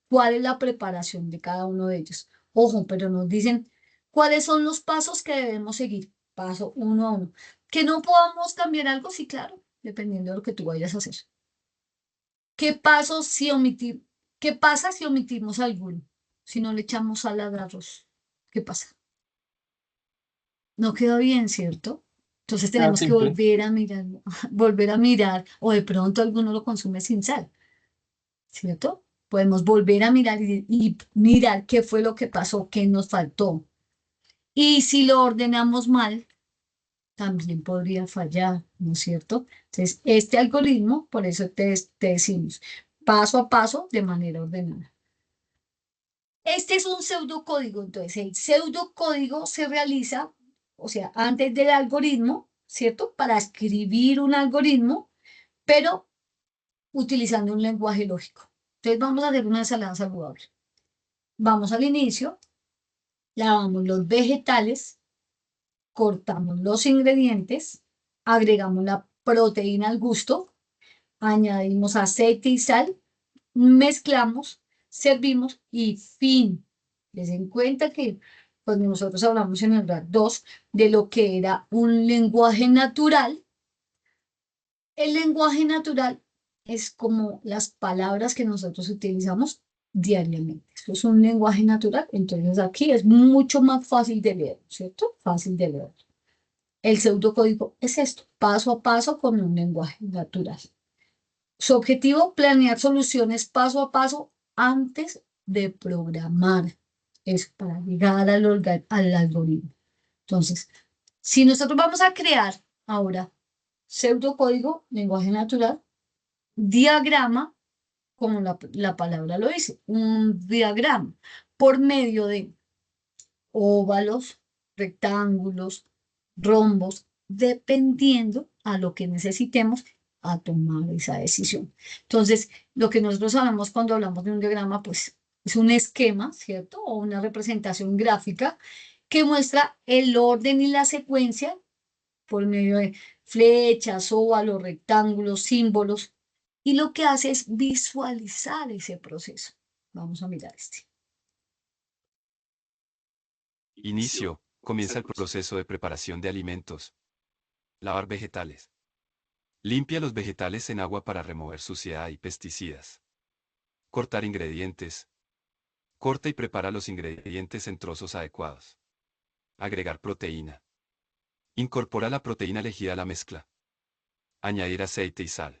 cuál es la preparación de cada uno de ellos. Ojo, pero nos dicen cuáles son los pasos que debemos seguir, paso uno a uno. Que no podamos cambiar algo, sí, claro, dependiendo de lo que tú vayas a hacer. ¿Qué pasos si omitimos? ¿Qué pasa si omitimos alguno? Si no le echamos sal al arroz, ¿qué pasa? No quedó bien, ¿cierto? Entonces tenemos que simple. volver a mirar, volver a mirar, o de pronto alguno lo consume sin sal, ¿cierto? Podemos volver a mirar y mirar qué fue lo que pasó, qué nos faltó. Y si lo ordenamos mal, también podría fallar, ¿no es cierto? Entonces, este algoritmo, por eso te decimos, paso a paso, de manera ordenada. Este es un pseudocódigo, entonces el pseudocódigo se realiza, o sea, antes del algoritmo, ¿cierto? Para escribir un algoritmo, pero utilizando un lenguaje lógico. Entonces vamos a hacer una ensalada saludable. Vamos al inicio, lavamos los vegetales, cortamos los ingredientes, agregamos la proteína al gusto, añadimos aceite y sal, mezclamos, servimos y fin. Les den cuenta que cuando nosotros hablamos en el RAD 2 de lo que era un lenguaje natural, el lenguaje natural es como las palabras que nosotros utilizamos diariamente. Esto es un lenguaje natural, entonces aquí es mucho más fácil de leer, ¿cierto? Fácil de leer. El pseudocódigo es esto, paso a paso con un lenguaje natural. Su objetivo, planear soluciones paso a paso antes de programar. eso, para llegar al algoritmo. Entonces, si nosotros vamos a crear ahora pseudocódigo, lenguaje natural, diagrama, como la palabra lo dice, un diagrama, por medio de óvalos, rectángulos, rombos, dependiendo a lo que necesitemos a tomar esa decisión. Entonces, lo que nosotros hablamos cuando hablamos de un diagrama, pues es un esquema, ¿cierto? O una representación gráfica que muestra el orden y la secuencia por medio de flechas, óvalos, rectángulos, símbolos, y lo que hace es visualizar ese proceso. Vamos a mirar este. Inicio. Comienza el proceso de preparación de alimentos. Lavar vegetales. Limpia los vegetales en agua para remover suciedad y pesticidas. Cortar ingredientes. Corta y prepara los ingredientes en trozos adecuados. Agregar proteína. Incorpora la proteína elegida a la mezcla. Añadir aceite y sal.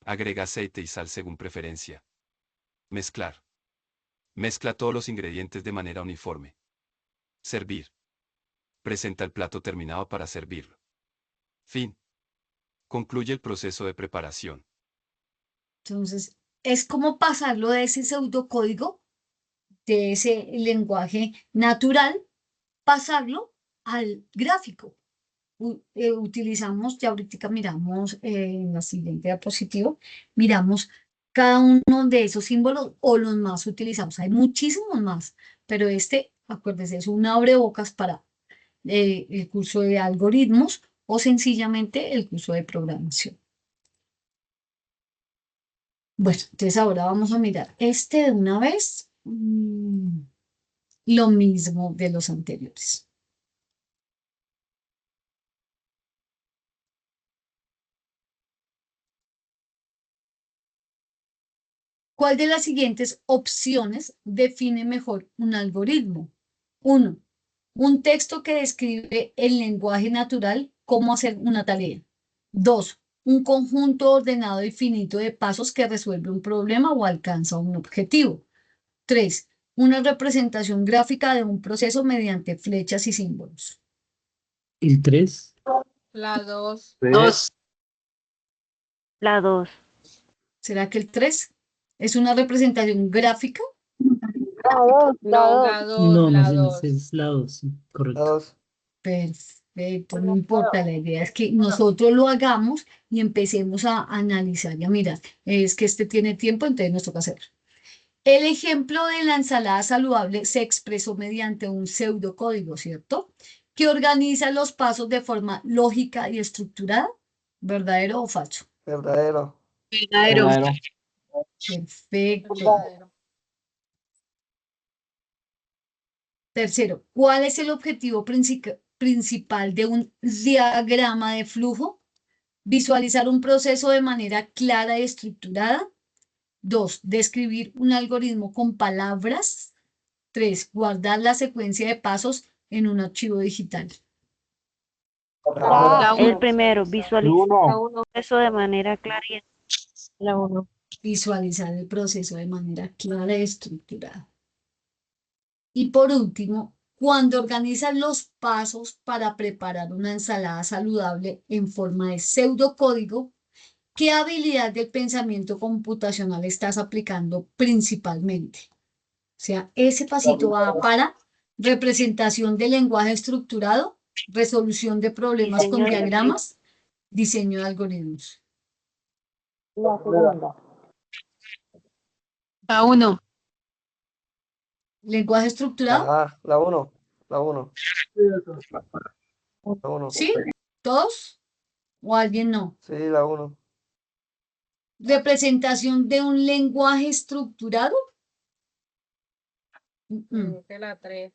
Agrega aceite y sal según preferencia. Mezclar. Mezcla todos los ingredientes de manera uniforme. Servir. Presenta el plato terminado para servirlo. Fin. Concluye el proceso de preparación. Entonces, es como pasarlo de ese pseudocódigo, de ese lenguaje natural, pasarlo al gráfico. Utilizamos, ya ahorita miramos en la siguiente diapositiva, miramos cada uno de esos símbolos o los más utilizados. Hay muchísimos más, pero este, acuérdense, es un abrebocas para el curso de algoritmos o sencillamente el curso de programación. Bueno, entonces ahora vamos a mirar este de una vez, lo mismo de los anteriores. ¿Cuál de las siguientes opciones define mejor un algoritmo? 1. Un texto que describe el lenguaje natural, cómo hacer una tarea. 2. Un conjunto ordenado y finito de pasos que resuelve un problema o alcanza un objetivo. 3. Una representación gráfica de un proceso mediante flechas y símbolos. El 3. La 2. La 2. ¿Será que el 3 es una representación gráfica? No, la 2. No, La más bien 2. es la 2, sí, correcto. Perfecto, no importa, la idea es que nosotros lo hagamos y empecemos a analizar y a mirar. Es que este tiene tiempo, entonces nos toca hacer. El ejemplo de la ensalada saludable se expresó mediante un pseudocódigo, ¿cierto? Que organiza los pasos de forma lógica y estructurada. ¿Verdadero o falso? Verdadero. Verdadero. Perfecto. Verdadero. Tercero, ¿cuál es el objetivo principal de un diagrama de flujo? Visualizar un proceso de manera clara y estructurada. 2. Describir un algoritmo con palabras. 3. Guardar la secuencia de pasos en un archivo digital. El primero, visualizar un proceso de manera clara y la 1. Visualizar el proceso de manera clara y estructurada. Y por último, cuando organizas los pasos para preparar una ensalada saludable en forma de pseudocódigo, ¿qué habilidad del pensamiento computacional estás aplicando principalmente? O sea, ese pasito va para representación de lenguaje estructurado, resolución de problemas con diagramas, diseño de algoritmos. La segunda. La 1. ¿Lenguaje estructurado? Ajá, la 1. La 1. La 1. ¿Sí? ¿Todos? ¿O alguien no? Sí, la 1. ¿Representación de un lenguaje estructurado? Creo que la 3.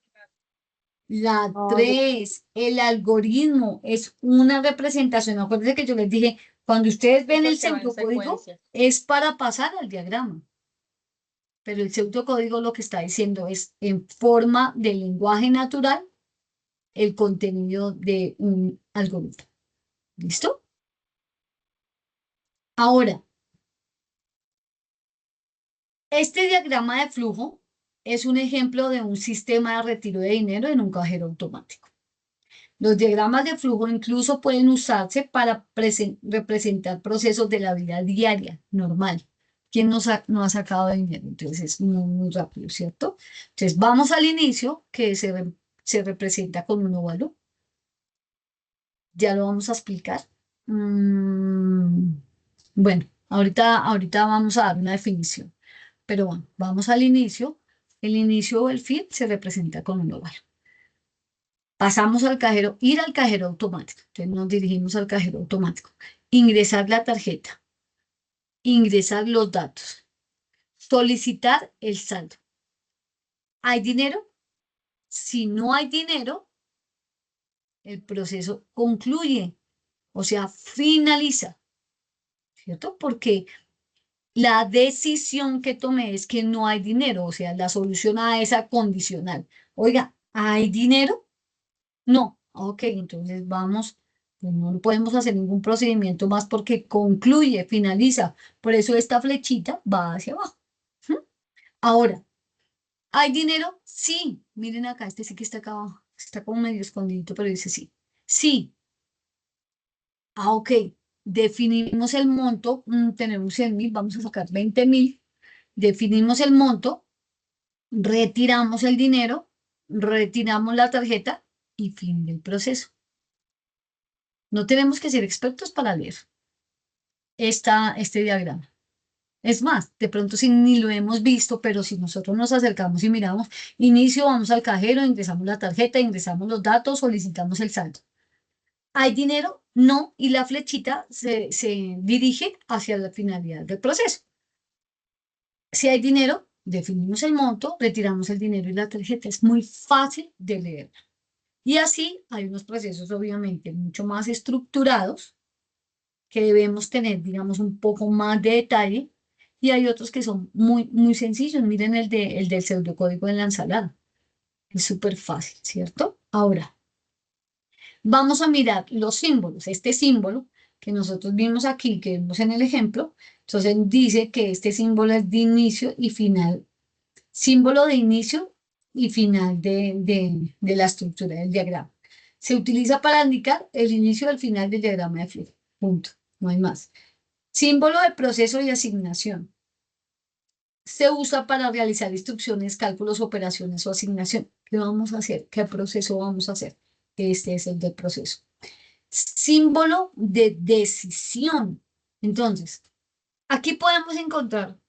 La 3, el algoritmo es una representación. Acuérdense que yo les dije, cuando ustedes ven el pseudocódigo, es para pasar al diagrama. Pero el pseudocódigo lo que está diciendo es en forma de lenguaje natural el contenido de un algoritmo. ¿Listo? Ahora, este diagrama de flujo es un ejemplo de un sistema de retiro de dinero en un cajero automático. Los diagramas de flujo incluso pueden usarse para representar procesos de la vida diaria, normal. ¿Quién no ha sacado dinero? Entonces es muy rápido, ¿cierto? Entonces vamos al inicio, que se representa con un óvalo. Ya lo vamos a explicar. Bueno, ahorita vamos a dar una definición. Pero bueno, vamos al inicio. El inicio o el fin se representa con un óvalo. Pasamos al cajero, ir al cajero automático. Entonces nos dirigimos al cajero automático. Ingresar la tarjeta. Ingresar los datos. Solicitar el saldo. ¿Hay dinero? Si no hay dinero, el proceso concluye, o sea, finaliza, ¿cierto? Porque la decisión que tomé es que no hay dinero, o sea, la solución a esa condicional. Oiga, ¿hay dinero? No. Ok, entonces vamos, pues no podemos hacer ningún procedimiento más porque concluye, finaliza. Por eso esta flechita va hacia abajo. ¿Mm? Ahora, ¿hay dinero? Sí. Miren acá, este sí que está acá abajo. Está como medio escondidito, pero dice sí. Sí. Ah, ok. Definimos el monto. Tenemos 100.000, vamos a sacar 20.000. Definimos el monto. Retiramos el dinero. Retiramos la tarjeta y fin del proceso. No tenemos que ser expertos para leer este diagrama. Es más, de pronto si ni lo hemos visto, pero si nosotros nos acercamos y miramos, inicio, vamos al cajero, ingresamos la tarjeta, ingresamos los datos, solicitamos el saldo. ¿Hay dinero? No, y la flechita se dirige hacia la finalidad del proceso. Si hay dinero, definimos el monto, retiramos el dinero y la tarjeta. Es muy fácil de leer. Y así hay unos procesos obviamente mucho más estructurados que debemos tener, digamos, un poco más de detalle, y hay otros que son muy sencillos. Miren el del pseudocódigo de la ensalada. Es súper fácil, ¿cierto? Ahora, vamos a mirar los símbolos. Este símbolo que nosotros vimos aquí, que vimos en el ejemplo, entonces dice que este símbolo es de inicio y final. Símbolo de inicio y final de la estructura del diagrama. Se utiliza para indicar el inicio y el final del diagrama de flujo. Punto. No hay más. Símbolo de proceso y asignación. Se usa para realizar instrucciones, cálculos, operaciones o asignación. ¿Qué vamos a hacer? ¿Qué proceso vamos a hacer? Este es el del proceso. Símbolo de decisión. Entonces, aquí podemos encontrar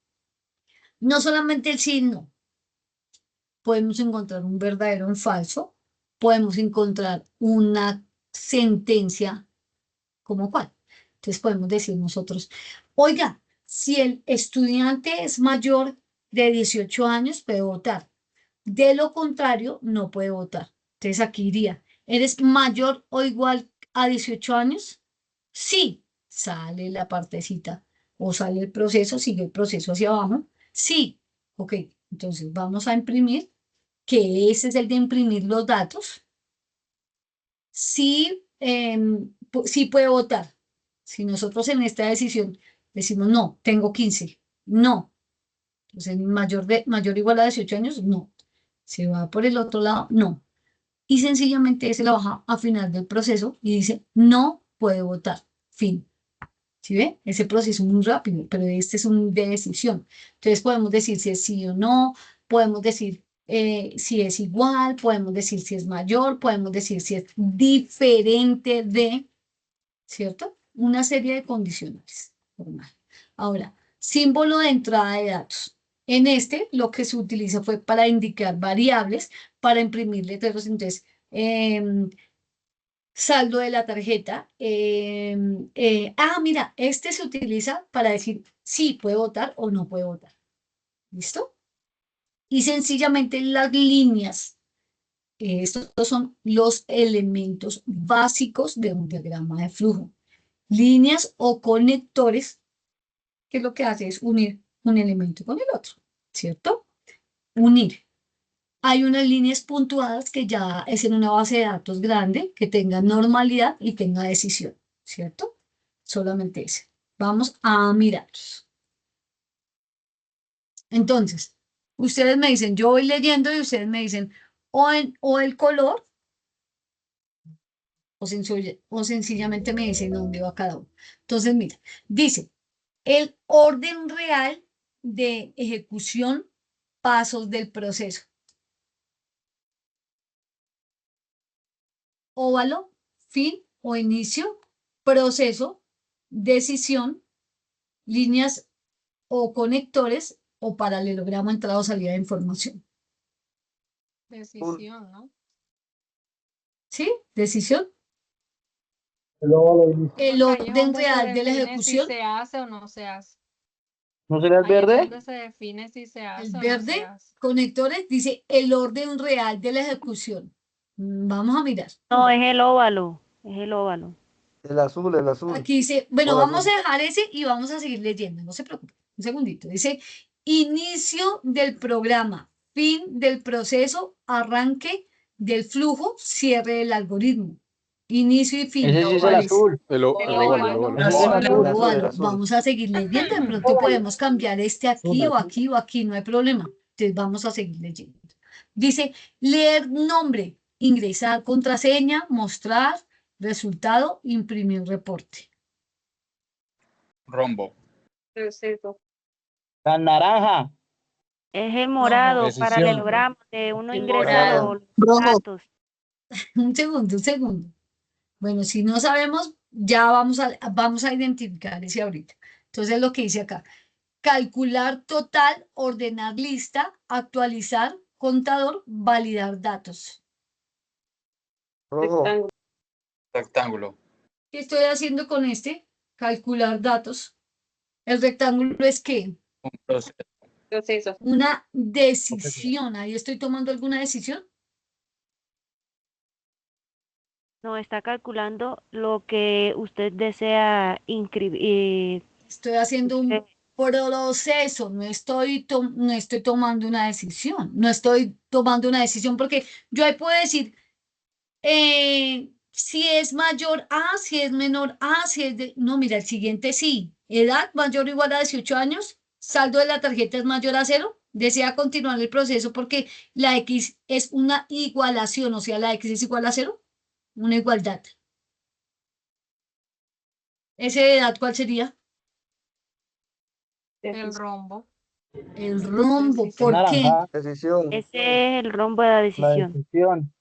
no solamente el signo, podemos encontrar un verdadero o un falso, podemos encontrar una sentencia, ¿como cuál? Entonces podemos decir nosotros, oiga, si el estudiante es mayor de 18 años, puede votar. De lo contrario, no puede votar. Entonces aquí iría, ¿eres mayor o igual a 18 años? Sí, sale la partecita o sale el proceso, sigue el proceso hacia abajo. Sí, ok, entonces vamos a imprimir, que ese es el de imprimir los datos. Sí, sí puede votar. Si nosotros en esta decisión decimos, no, tengo 15, no. Entonces, mayor o igual a 18 años, no. Se va por el otro lado, no. Y sencillamente se la baja a final del proceso y dice, no puede votar. Fin. ¿Sí ve? Ese proceso es muy rápido, pero este es un de decisión. Entonces podemos decir si es sí o no, podemos decir si es igual, podemos decir si es mayor, podemos decir si es diferente de, ¿cierto? Una serie de condicionales. Normal. Ahora, símbolo de entrada de datos. En este, lo que se utiliza fue para indicar variables, para imprimir letreros. Entonces, saldo de la tarjeta. Mira, este se utiliza para decir si puede votar o no puede votar. ¿Listo? Y sencillamente las líneas. Estos son los elementos básicos de un diagrama de flujo. Líneas o conectores, que lo que hace es unir un elemento con el otro, ¿cierto? Unir. Hay unas líneas puntuadas que ya es en una base de datos grande, que tenga normalidad y tenga decisión, ¿cierto? Solamente ese. Vamos a mirarlos. Entonces, Ustedes me dicen, yo voy leyendo y ustedes me dicen o el color o sencillamente me dicen dónde va cada uno. Entonces, mira, dice, el orden real de ejecución, pasos del proceso. Óvalo, fin o inicio, proceso, decisión, líneas o conectores o paralelogramo, entrada o salida de información. Decisión, ¿no? ¿Sí? Decisión. El Porque ahí es orden donde se real de la define ejecución. si se hace o no se hace. ¿No sería el Ahí es verde? donde se define si se hace El o no se verde, hace. conectores, dice el orden real de la ejecución. Vamos a mirar. No, es el óvalo. Es el óvalo. El azul, el azul. Aquí dice, bueno, Hola, vamos azul. a dejar ese y vamos a seguir leyendo, no se preocupe. Un segundito. Dice, inicio del programa, fin del proceso, arranque del flujo, cierre del algoritmo. Inicio y fin. Ese sí es el ¿Cuál es? azul. El óvalo. Ese es el azul, el azul, el Óvalo. azul. Vamos a seguir leyendo, de pronto podemos cambiar este aquí o aquí o aquí, no hay problema. Entonces vamos a seguir leyendo. Dice, leer nombre, ingresar contraseña, mostrar resultado, imprimir reporte. Rombo. La naranja. Es el morado, Decisión. paralelogramo, de uno El ingresado morado. los datos. Un segundo, un segundo. Bueno, si no sabemos, ya vamos a identificar ese ahorita. Entonces, lo que dice acá, calcular total, ordenar lista, actualizar, contador, validar datos. Rojo. Rectángulo. ¿Qué estoy haciendo con este? Calcular datos. El rectángulo es ¿qué? Un proceso. Una decisión. Ahí estoy tomando alguna decisión. No, está calculando lo que usted desea inscribir. Estoy haciendo un proceso, no estoy tomando una decisión, no estoy tomando una decisión porque yo ahí puedo decir si es mayor a, si es menor a, si es de... No, mira, el siguiente sí. Edad mayor o igual a 18 años, saldo de la tarjeta es mayor a 0, desea continuar el proceso porque la X es una igualación, o sea, la X es igual a 0, una igualdad. ¿Ese de edad cuál sería? El rombo. El rombo, Decisión. ¿por qué? Naranja. Decisión. Ese es el rombo de la decisión. decisión.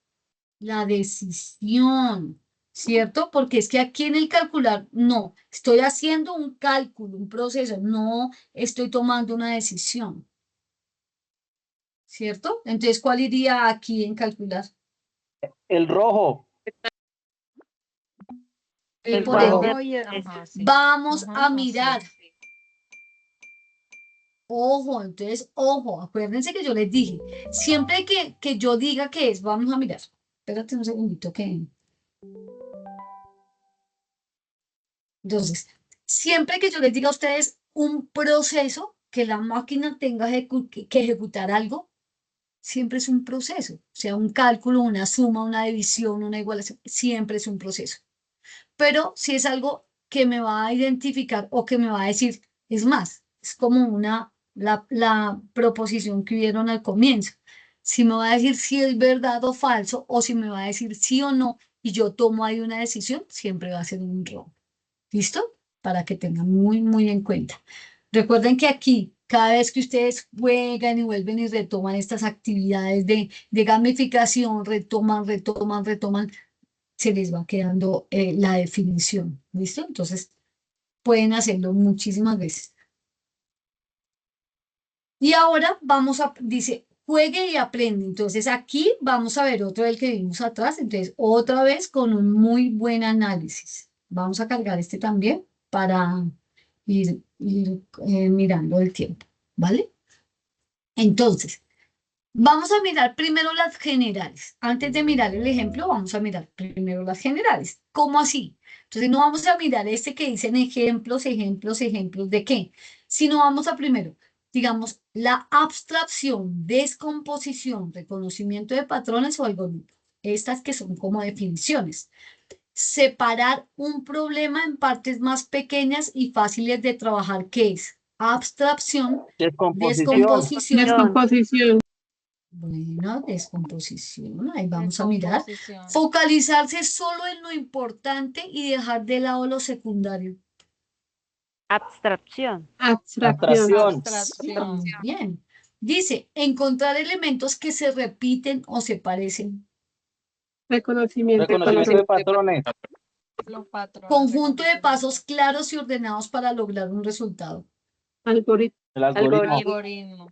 La decisión, ¿cierto? Porque es que aquí en el calcular, no, estoy haciendo un cálculo, un proceso, no estoy tomando una decisión, ¿cierto? Entonces, ¿cuál iría aquí en calcular? El rojo. El Por ende, cuadro Ajá, sí. vamos Ajá, a mirar. así. Ojo, entonces, ojo, acuérdense que yo les dije, siempre que yo diga que es, vamos a mirar. Espérate un segundito que... Entonces, siempre que yo les diga a ustedes un proceso, que la máquina tenga que ejecutar algo, siempre es un proceso. O sea, un cálculo, una suma, una división, una igualación, siempre es un proceso. Pero si es algo que me va a identificar o que me va a decir, es más, es como la proposición que hubieron al comienzo. Si me va a decir si es verdad o falso, o si me va a decir sí o no, y yo tomo ahí una decisión, siempre va a ser un rombo. ¿Listo? Para que tengan muy, muy en cuenta. Recuerden que aquí, cada vez que ustedes juegan y vuelven y retoman estas actividades de gamificación, retoman, se les va quedando la definición. ¿Listo? Entonces, pueden hacerlo muchísimas veces. Y ahora dice, juegue y aprende. Entonces, aquí vamos a ver otro del que vimos atrás. Entonces, otra vez con un muy buen análisis. Vamos a cargar este también para ir mirando el tiempo, ¿vale? Entonces, vamos a mirar primero las generales. Antes de mirar el ejemplo, vamos a mirar primero las generales. ¿Cómo así? Entonces, no vamos a mirar este que dicen ejemplos de qué, sino vamos a primero, digamos, la abstracción, descomposición, reconocimiento de patrones o algoritmos. Estas que son como definiciones. Separar un problema en partes más pequeñas y fáciles de trabajar, ¿qué es? abstracción, Descomposición. descomposición. Bueno, descomposición, ahí vamos a mirar. Descomposición. Focalizarse solo en lo importante y dejar de lado lo secundario. Abstracción. Abstracción. Abstracción. Muy bien. Dice, encontrar elementos que se repiten o se parecen. Reconocimiento de patrones. Los patrones. Conjunto de pasos claros y ordenados para lograr un resultado. El algoritmo. Algoritmo.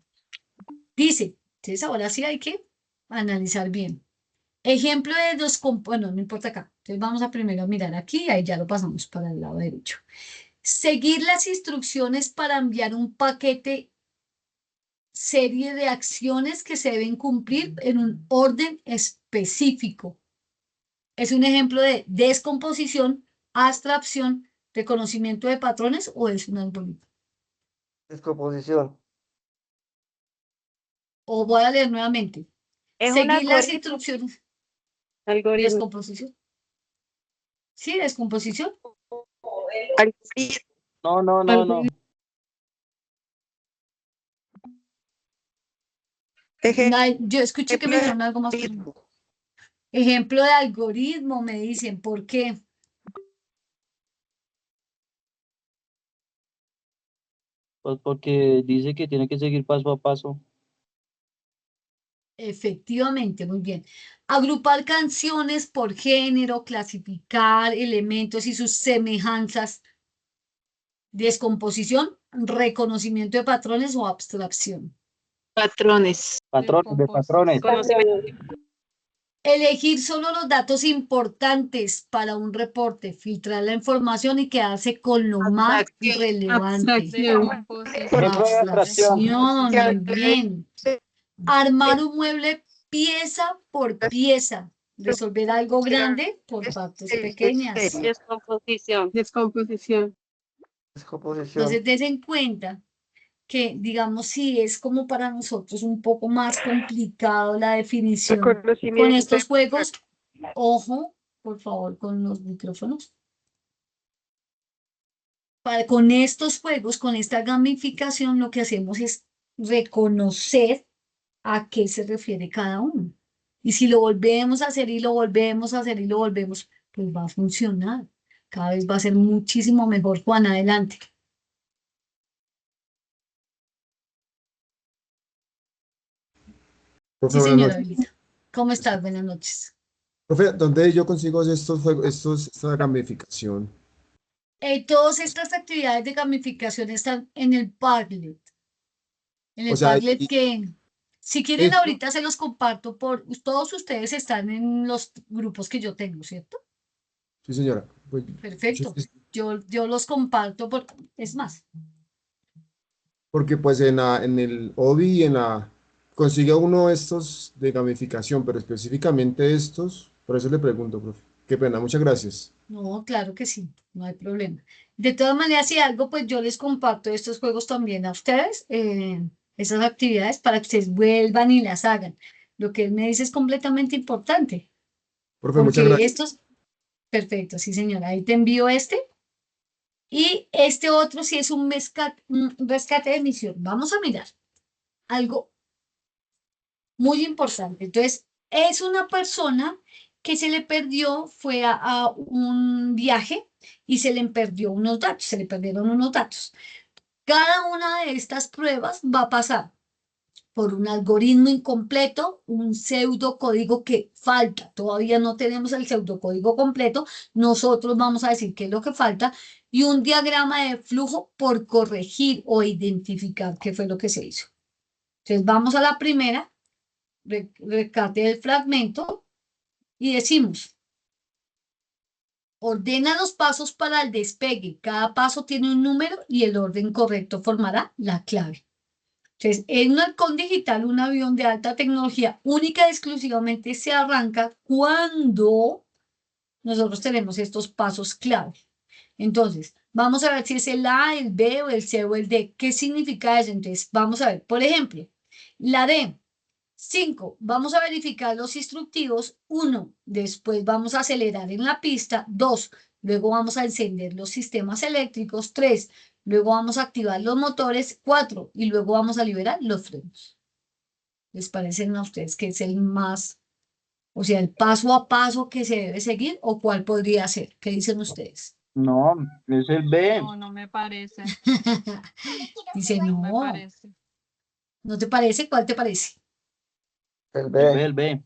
Dice, entonces ahora sí hay que analizar bien. Ejemplo de bueno, no importa acá. Entonces vamos a primero mirar aquí, ahí ya lo pasamos para el lado derecho. Seguir las instrucciones para enviar un paquete, serie de acciones que se deben cumplir en un orden específico. Es un ejemplo de descomposición, abstracción, reconocimiento de patrones o es un algoritmo. Descomposición. O voy a leer nuevamente. Es un Seguir las algoritmo. instrucciones. Algoritmo. Descomposición. Sí, descomposición. No. Yo escuché que me dijeron algo más. Ejemplo de algoritmo, me dicen. ¿Por qué? Pues porque dice que tiene que seguir paso a paso. Efectivamente, muy bien. Agrupar canciones por género, clasificar elementos y sus semejanzas. Descomposición, reconocimiento de patrones o abstracción. Patrones de patrones. Elegir solo los datos importantes para un reporte, filtrar la información y quedarse con lo más relevante. Descomposición. Abstracción, muy bien. Armar un mueble pieza por pieza. Resolver algo grande por partes pequeñas. Descomposición. Entonces, des en cuenta que, digamos, sí es como para nosotros un poco más complicado la definición. Con estos juegos, ojo, por favor, con los micrófonos. Con estos juegos, con esta gamificación, lo que hacemos es reconocer a qué se refiere cada uno. Y si lo volvemos a hacer y lo volvemos a hacer y lo volvemos, pues va a funcionar. Cada vez va a ser muchísimo mejor. Juan, adelante. Profe, Sí, buenas señora noches. Belita. ¿Cómo estás? Buenas noches. Profe, ¿dónde yo consigo estos juegos, esta gamificación? Todas estas actividades de gamificación están en el Padlet. En O el sea, Padlet y que, si quieren, esto, ahorita se los comparto todos ustedes están en los grupos que yo tengo, ¿cierto? sí, señora. Pues, Perfecto. Yo los comparto es más. porque pues en el OBI y consigue uno estos de gamificación, pero específicamente estos, por eso le pregunto, profe. Qué pena, muchas gracias. No, claro que sí, no hay problema. De todas maneras, si algo, pues yo les comparto estos juegos también a ustedes, esas actividades para que ustedes vuelvan y las hagan. Lo que él me dice es completamente importante, Profe, muchas porque gracias. estos, perfecto, sí señora, ahí te envío este. Y este otro sí es un rescate de misión. Vamos a mirar algo muy importante. Entonces, es una persona que se le perdió, fue a un viaje y se le perdió unos datos, se le perdieron unos datos. Cada una de estas pruebas va a pasar por un algoritmo incompleto, un pseudocódigo que falta. Todavía no tenemos el pseudocódigo completo. Nosotros vamos a decir qué es lo que falta y un diagrama de flujo por corregir o identificar qué fue lo que se hizo. Entonces, vamos a la primera, rescate del fragmento y decimos, ordena los pasos para el despegue. Cada paso tiene un número y el orden correcto formará la clave. Entonces, en un halcón digital, un avión de alta tecnología única y exclusivamente se arranca cuando nosotros tenemos estos pasos clave. Entonces, vamos a ver si es el A, el B o el C o el D. ¿Qué significa eso? Entonces, vamos a ver, por ejemplo, la D. 5, vamos a verificar los instructivos. 1, después vamos a acelerar en la pista. 2, luego vamos a encender los sistemas eléctricos. 3, luego vamos a activar los motores. 4, y luego vamos a liberar los frenos. ¿Les parecen a ustedes que es el más, o sea, el paso a paso que se debe seguir, o cuál podría ser? ¿Qué dicen ustedes? No, es el B. No, no me parece. Dice, No me no, parece. ¿no te parece? ¿Cuál te parece? El B. El B.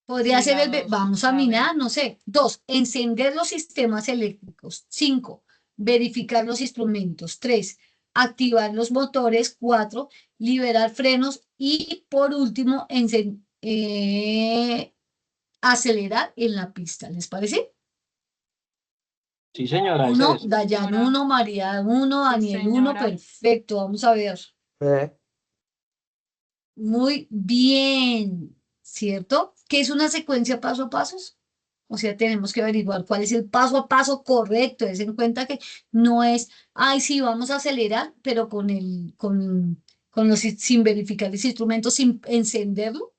Podría Sí, ser la el B. dos, Vamos a la B. mirar, no sé. 2, encender los sistemas eléctricos. 5, verificar los instrumentos. 3, activar los motores. 4, liberar frenos. Y por último, acelerar en la pista. ¿Les parece? Sí, señora, ese 1, es. Dayan señora. 1, María 1, Daniel 1, señora. perfecto. Vamos a ver. Muy bien, ¿cierto? ¿Qué es una secuencia paso a pasos? O sea, tenemos que averiguar cuál es el paso a paso correcto. Es en cuenta que no es, ay, sí, vamos a acelerar, pero sin verificar los instrumentos, sin encenderlo.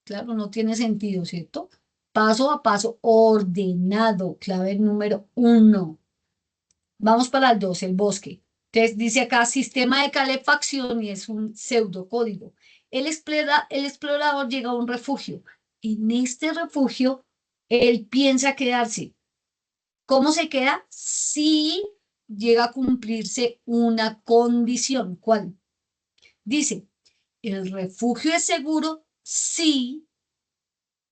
Claro, no tiene sentido, ¿cierto? Paso a paso ordenado, clave número 1. Vamos para el 2, el bosque. Entonces dice acá, sistema de calefacción y es un pseudocódigo. El explorador llega a un refugio. En este refugio, él piensa quedarse. ¿Cómo se queda? Si llega a cumplirse una condición. ¿Cuál? Dice, el refugio es seguro si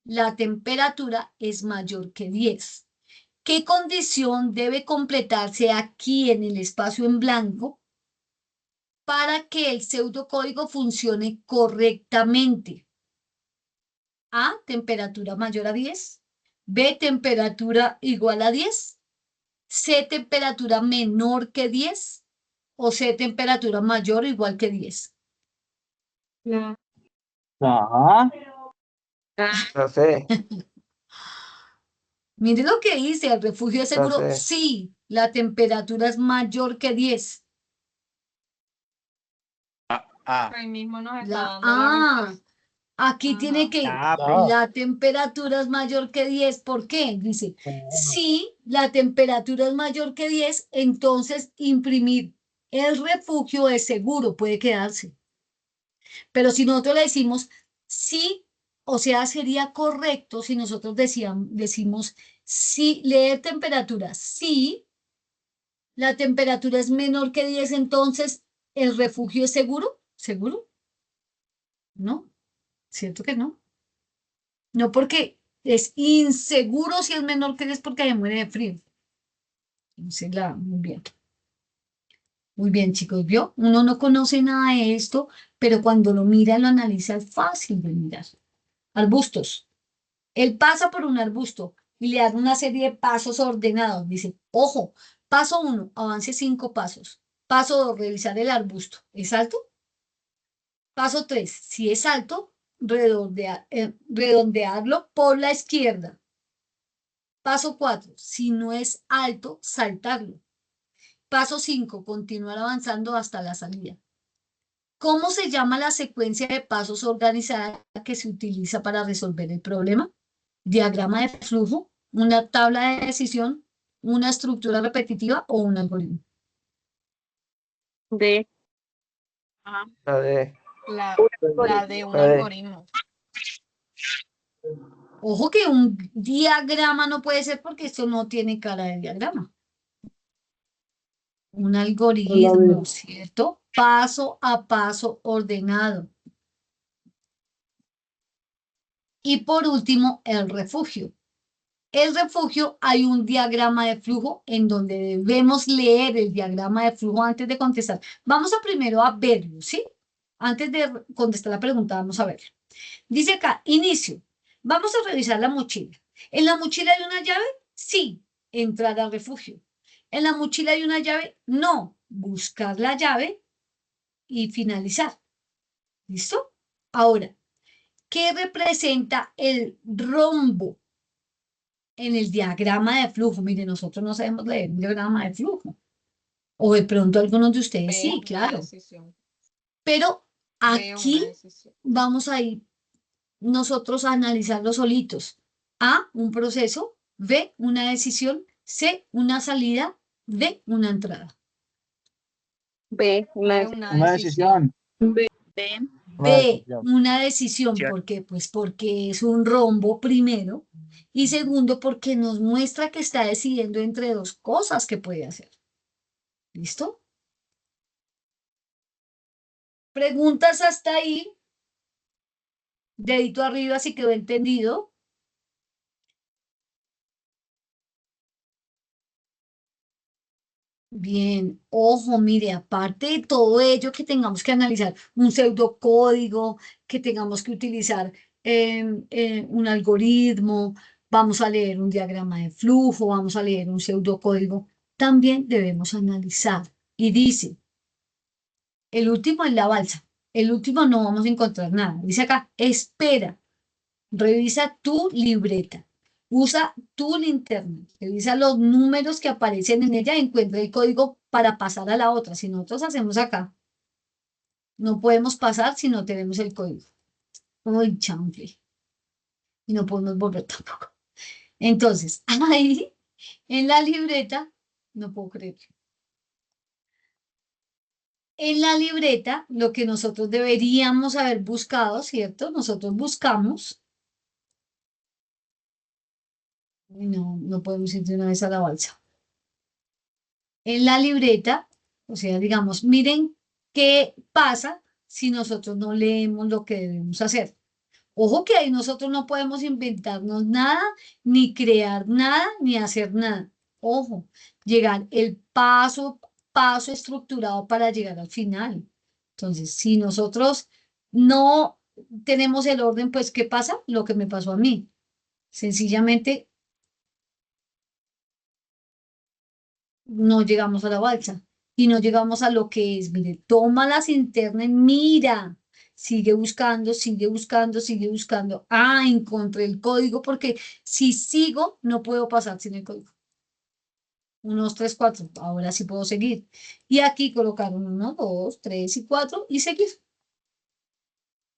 la temperatura es mayor que 10. ¿Qué condición debe completarse aquí en el espacio en blanco para que el pseudocódigo funcione correctamente? A, temperatura mayor a 10. B, temperatura igual a 10. C, temperatura menor que 10. O C, temperatura mayor o igual que 10. Ajá. No sé. Mire lo que dice, el refugio es seguro si la temperatura es mayor que 10. Ahí mismo nos está La dando la respuesta. Aquí tiene Ajá. que ir. no. La temperatura es mayor que 10. ¿Por qué? Dice, si la temperatura es mayor que 10, entonces imprimir el refugio es seguro, puede quedarse. Pero si nosotros le decimos sí, o sea, sería correcto si nosotros decimos sí, leer temperatura, si la temperatura es menor que 10, entonces el refugio es seguro. ¿Seguro? ¿No? ¿Cierto que no? No, porque es inseguro si es menor que 10 porque se muere de frío. Entonces, muy bien. Muy bien, chicos, ¿vio? Uno no conoce nada de esto, pero cuando lo mira, lo analiza, es fácil de mirar. Arbustos. Él pasa por un arbusto y le da una serie de pasos ordenados. Dice, ojo, paso 1, avance 5 pasos. Paso 2, revisar el arbusto. ¿Es alto? Paso 3, si es alto, redondearlo por la izquierda. Paso 4, si no es alto, saltarlo. Paso 5, continuar avanzando hasta la salida. ¿Cómo se llama la secuencia de pasos organizada que se utiliza para resolver el problema? Diagrama de flujo, una tabla de decisión, una estructura repetitiva o un algoritmo. D. Ajá. La de. La de un La de. algoritmo. Ojo que un diagrama no puede ser porque esto no tiene cara de diagrama. Un algoritmo, ¿cierto? Paso a paso ordenado. Y por último, el refugio. El refugio, hay un diagrama de flujo en donde debemos leer el diagrama de flujo antes de contestar. Vamos primero a verlo, ¿sí? Antes de contestar la pregunta, vamos a verlo. Dice acá, inicio. Vamos a revisar la mochila. ¿En la mochila hay una llave? Sí, entrar al refugio. ¿En la mochila hay una llave? No, buscar la llave y finalizar. ¿Listo? Ahora, ¿qué representa el rombo en el diagrama de flujo? Mire, nosotros no sabemos leer un diagrama de flujo. O de pronto algunos de ustedes sí, claro. Pero aquí vamos a ir nosotros analizarlo solitos. A, un proceso, B, una decisión, C, una salida, D, una entrada. B, Una decisión. B. B, una decisión. ¿Por qué? Pues porque es un rombo primero y segundo porque nos muestra que está decidiendo entre dos cosas que puede hacer. ¿Listo? ¿Preguntas hasta ahí? Dedito arriba si quedó entendido. Bien, ojo, mire, aparte de todo ello, que tengamos que analizar un pseudocódigo, que tengamos que utilizar un algoritmo, vamos a leer un diagrama de flujo, vamos a leer un pseudocódigo, también debemos analizar. Y dice, el último es la balsa, el último no vamos a encontrar nada. Dice acá, espera, revisa tu libreta. Usa tu linterna, revisa los números que aparecen en ella y encuentra el código para pasar a la otra. Si nosotros hacemos acá, no podemos pasar si no tenemos el código. Uy, chanfle. Y no podemos volver tampoco. Entonces, ahí, en la libreta, no puedo creer. En la libreta, lo que nosotros deberíamos haber buscado, ¿cierto? Nosotros buscamos. No podemos ir de una vez a la balsa. En la libreta, o sea, digamos, miren qué pasa si nosotros no leemos lo que debemos hacer. Ojo que ahí nosotros no podemos inventarnos nada, ni crear nada, ni hacer nada. Ojo, llegar el paso a paso estructurado para llegar al final. Entonces, si nosotros no tenemos el orden, pues, ¿qué pasa? Lo que me pasó a mí. Sencillamente no llegamos a la balsa y no llegamos a lo que es, mire, toma la linterna y mira, sigue buscando, sigue buscando, sigue buscando. Ah, encontré el código porque si sigo no puedo pasar sin el código. 1, 2, 3, 4, ahora sí puedo seguir. Y aquí colocaron 1, 2, 3 y 4 y seguir.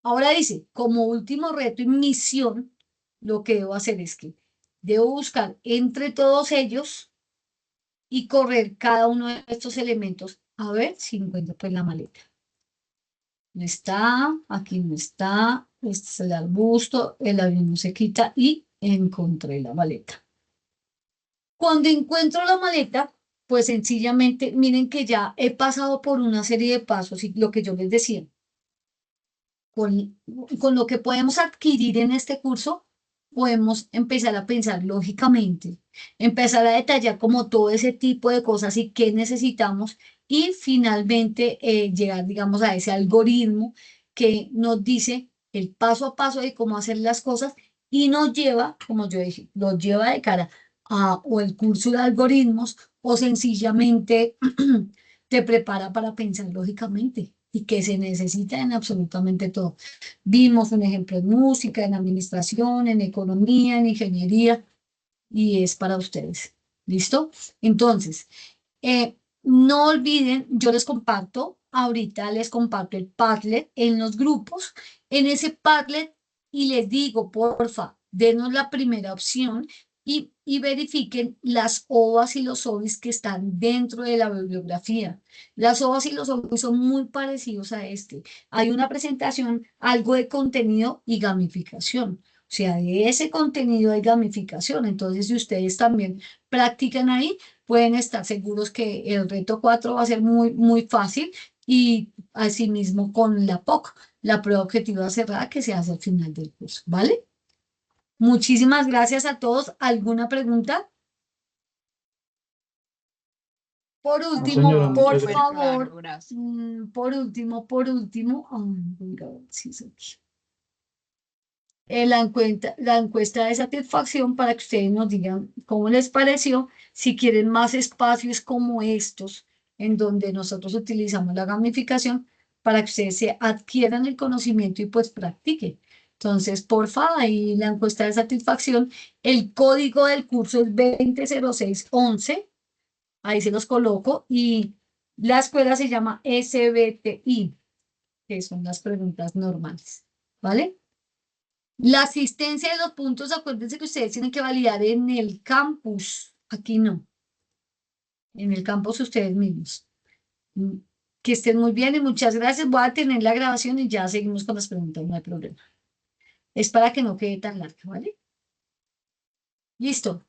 Ahora dice, como último reto y misión, lo que debo hacer es que debo buscar entre todos ellos y correr cada uno de estos elementos a ver si encuentro pues la maleta. No está, aquí no está, este es el arbusto, el avión no se quita y encontré la maleta. Cuando encuentro la maleta, pues sencillamente miren que ya he pasado por una serie de pasos y lo que yo les decía, con lo que podemos adquirir en este curso, podemos empezar a pensar lógicamente, empezar a detallar como todo ese tipo de cosas y qué necesitamos y finalmente llegar, digamos, a ese algoritmo que nos dice el paso a paso de cómo hacer las cosas y nos lleva, como yo dije, nos lleva de cara a o el curso de algoritmos o sencillamente te prepara para pensar lógicamente y que se necesita en absolutamente todo. Vimos un ejemplo en música, en administración, en economía, en ingeniería, y es para ustedes. ¿Listo? Entonces, no olviden, yo les comparto, ahorita les comparto el Padlet en los grupos, en ese Padlet, y les digo, porfa, denos la primera opción y verifiquen las OVAs y los OVIs que están dentro de la bibliografía. Las OVAs y los OVIs son muy parecidos a este. Hay una presentación, algo de contenido y gamificación. O sea, de ese contenido hay gamificación. Entonces, si ustedes también practican ahí, pueden estar seguros que el reto 4 va a ser muy, muy fácil. Y asimismo con la POC, la prueba objetiva cerrada que se hace al final del curso. ¿Vale? Muchísimas gracias a todos. ¿Alguna pregunta? Por último, señora, por muchas gracias. favor, Claro, por último, voy a ver si es aquí. La encuesta de satisfacción para que ustedes nos digan cómo les pareció, si quieren más espacios como estos, en donde nosotros utilizamos la gamificación para que ustedes se adquieran el conocimiento y pues practiquen. Entonces, porfa, ahí la encuesta de satisfacción, el código del curso es 200611, ahí se los coloco, y la escuela se llama SBTI, que son las preguntas normales, ¿vale? La asistencia de los puntos, acuérdense que ustedes tienen que validar en el campus. Aquí no. En el campus ustedes mismos. Que estén muy bien y muchas gracias. Voy a tener la grabación y ya seguimos con las preguntas, no hay problema. Es para que no quede tan larga, ¿vale? Listo.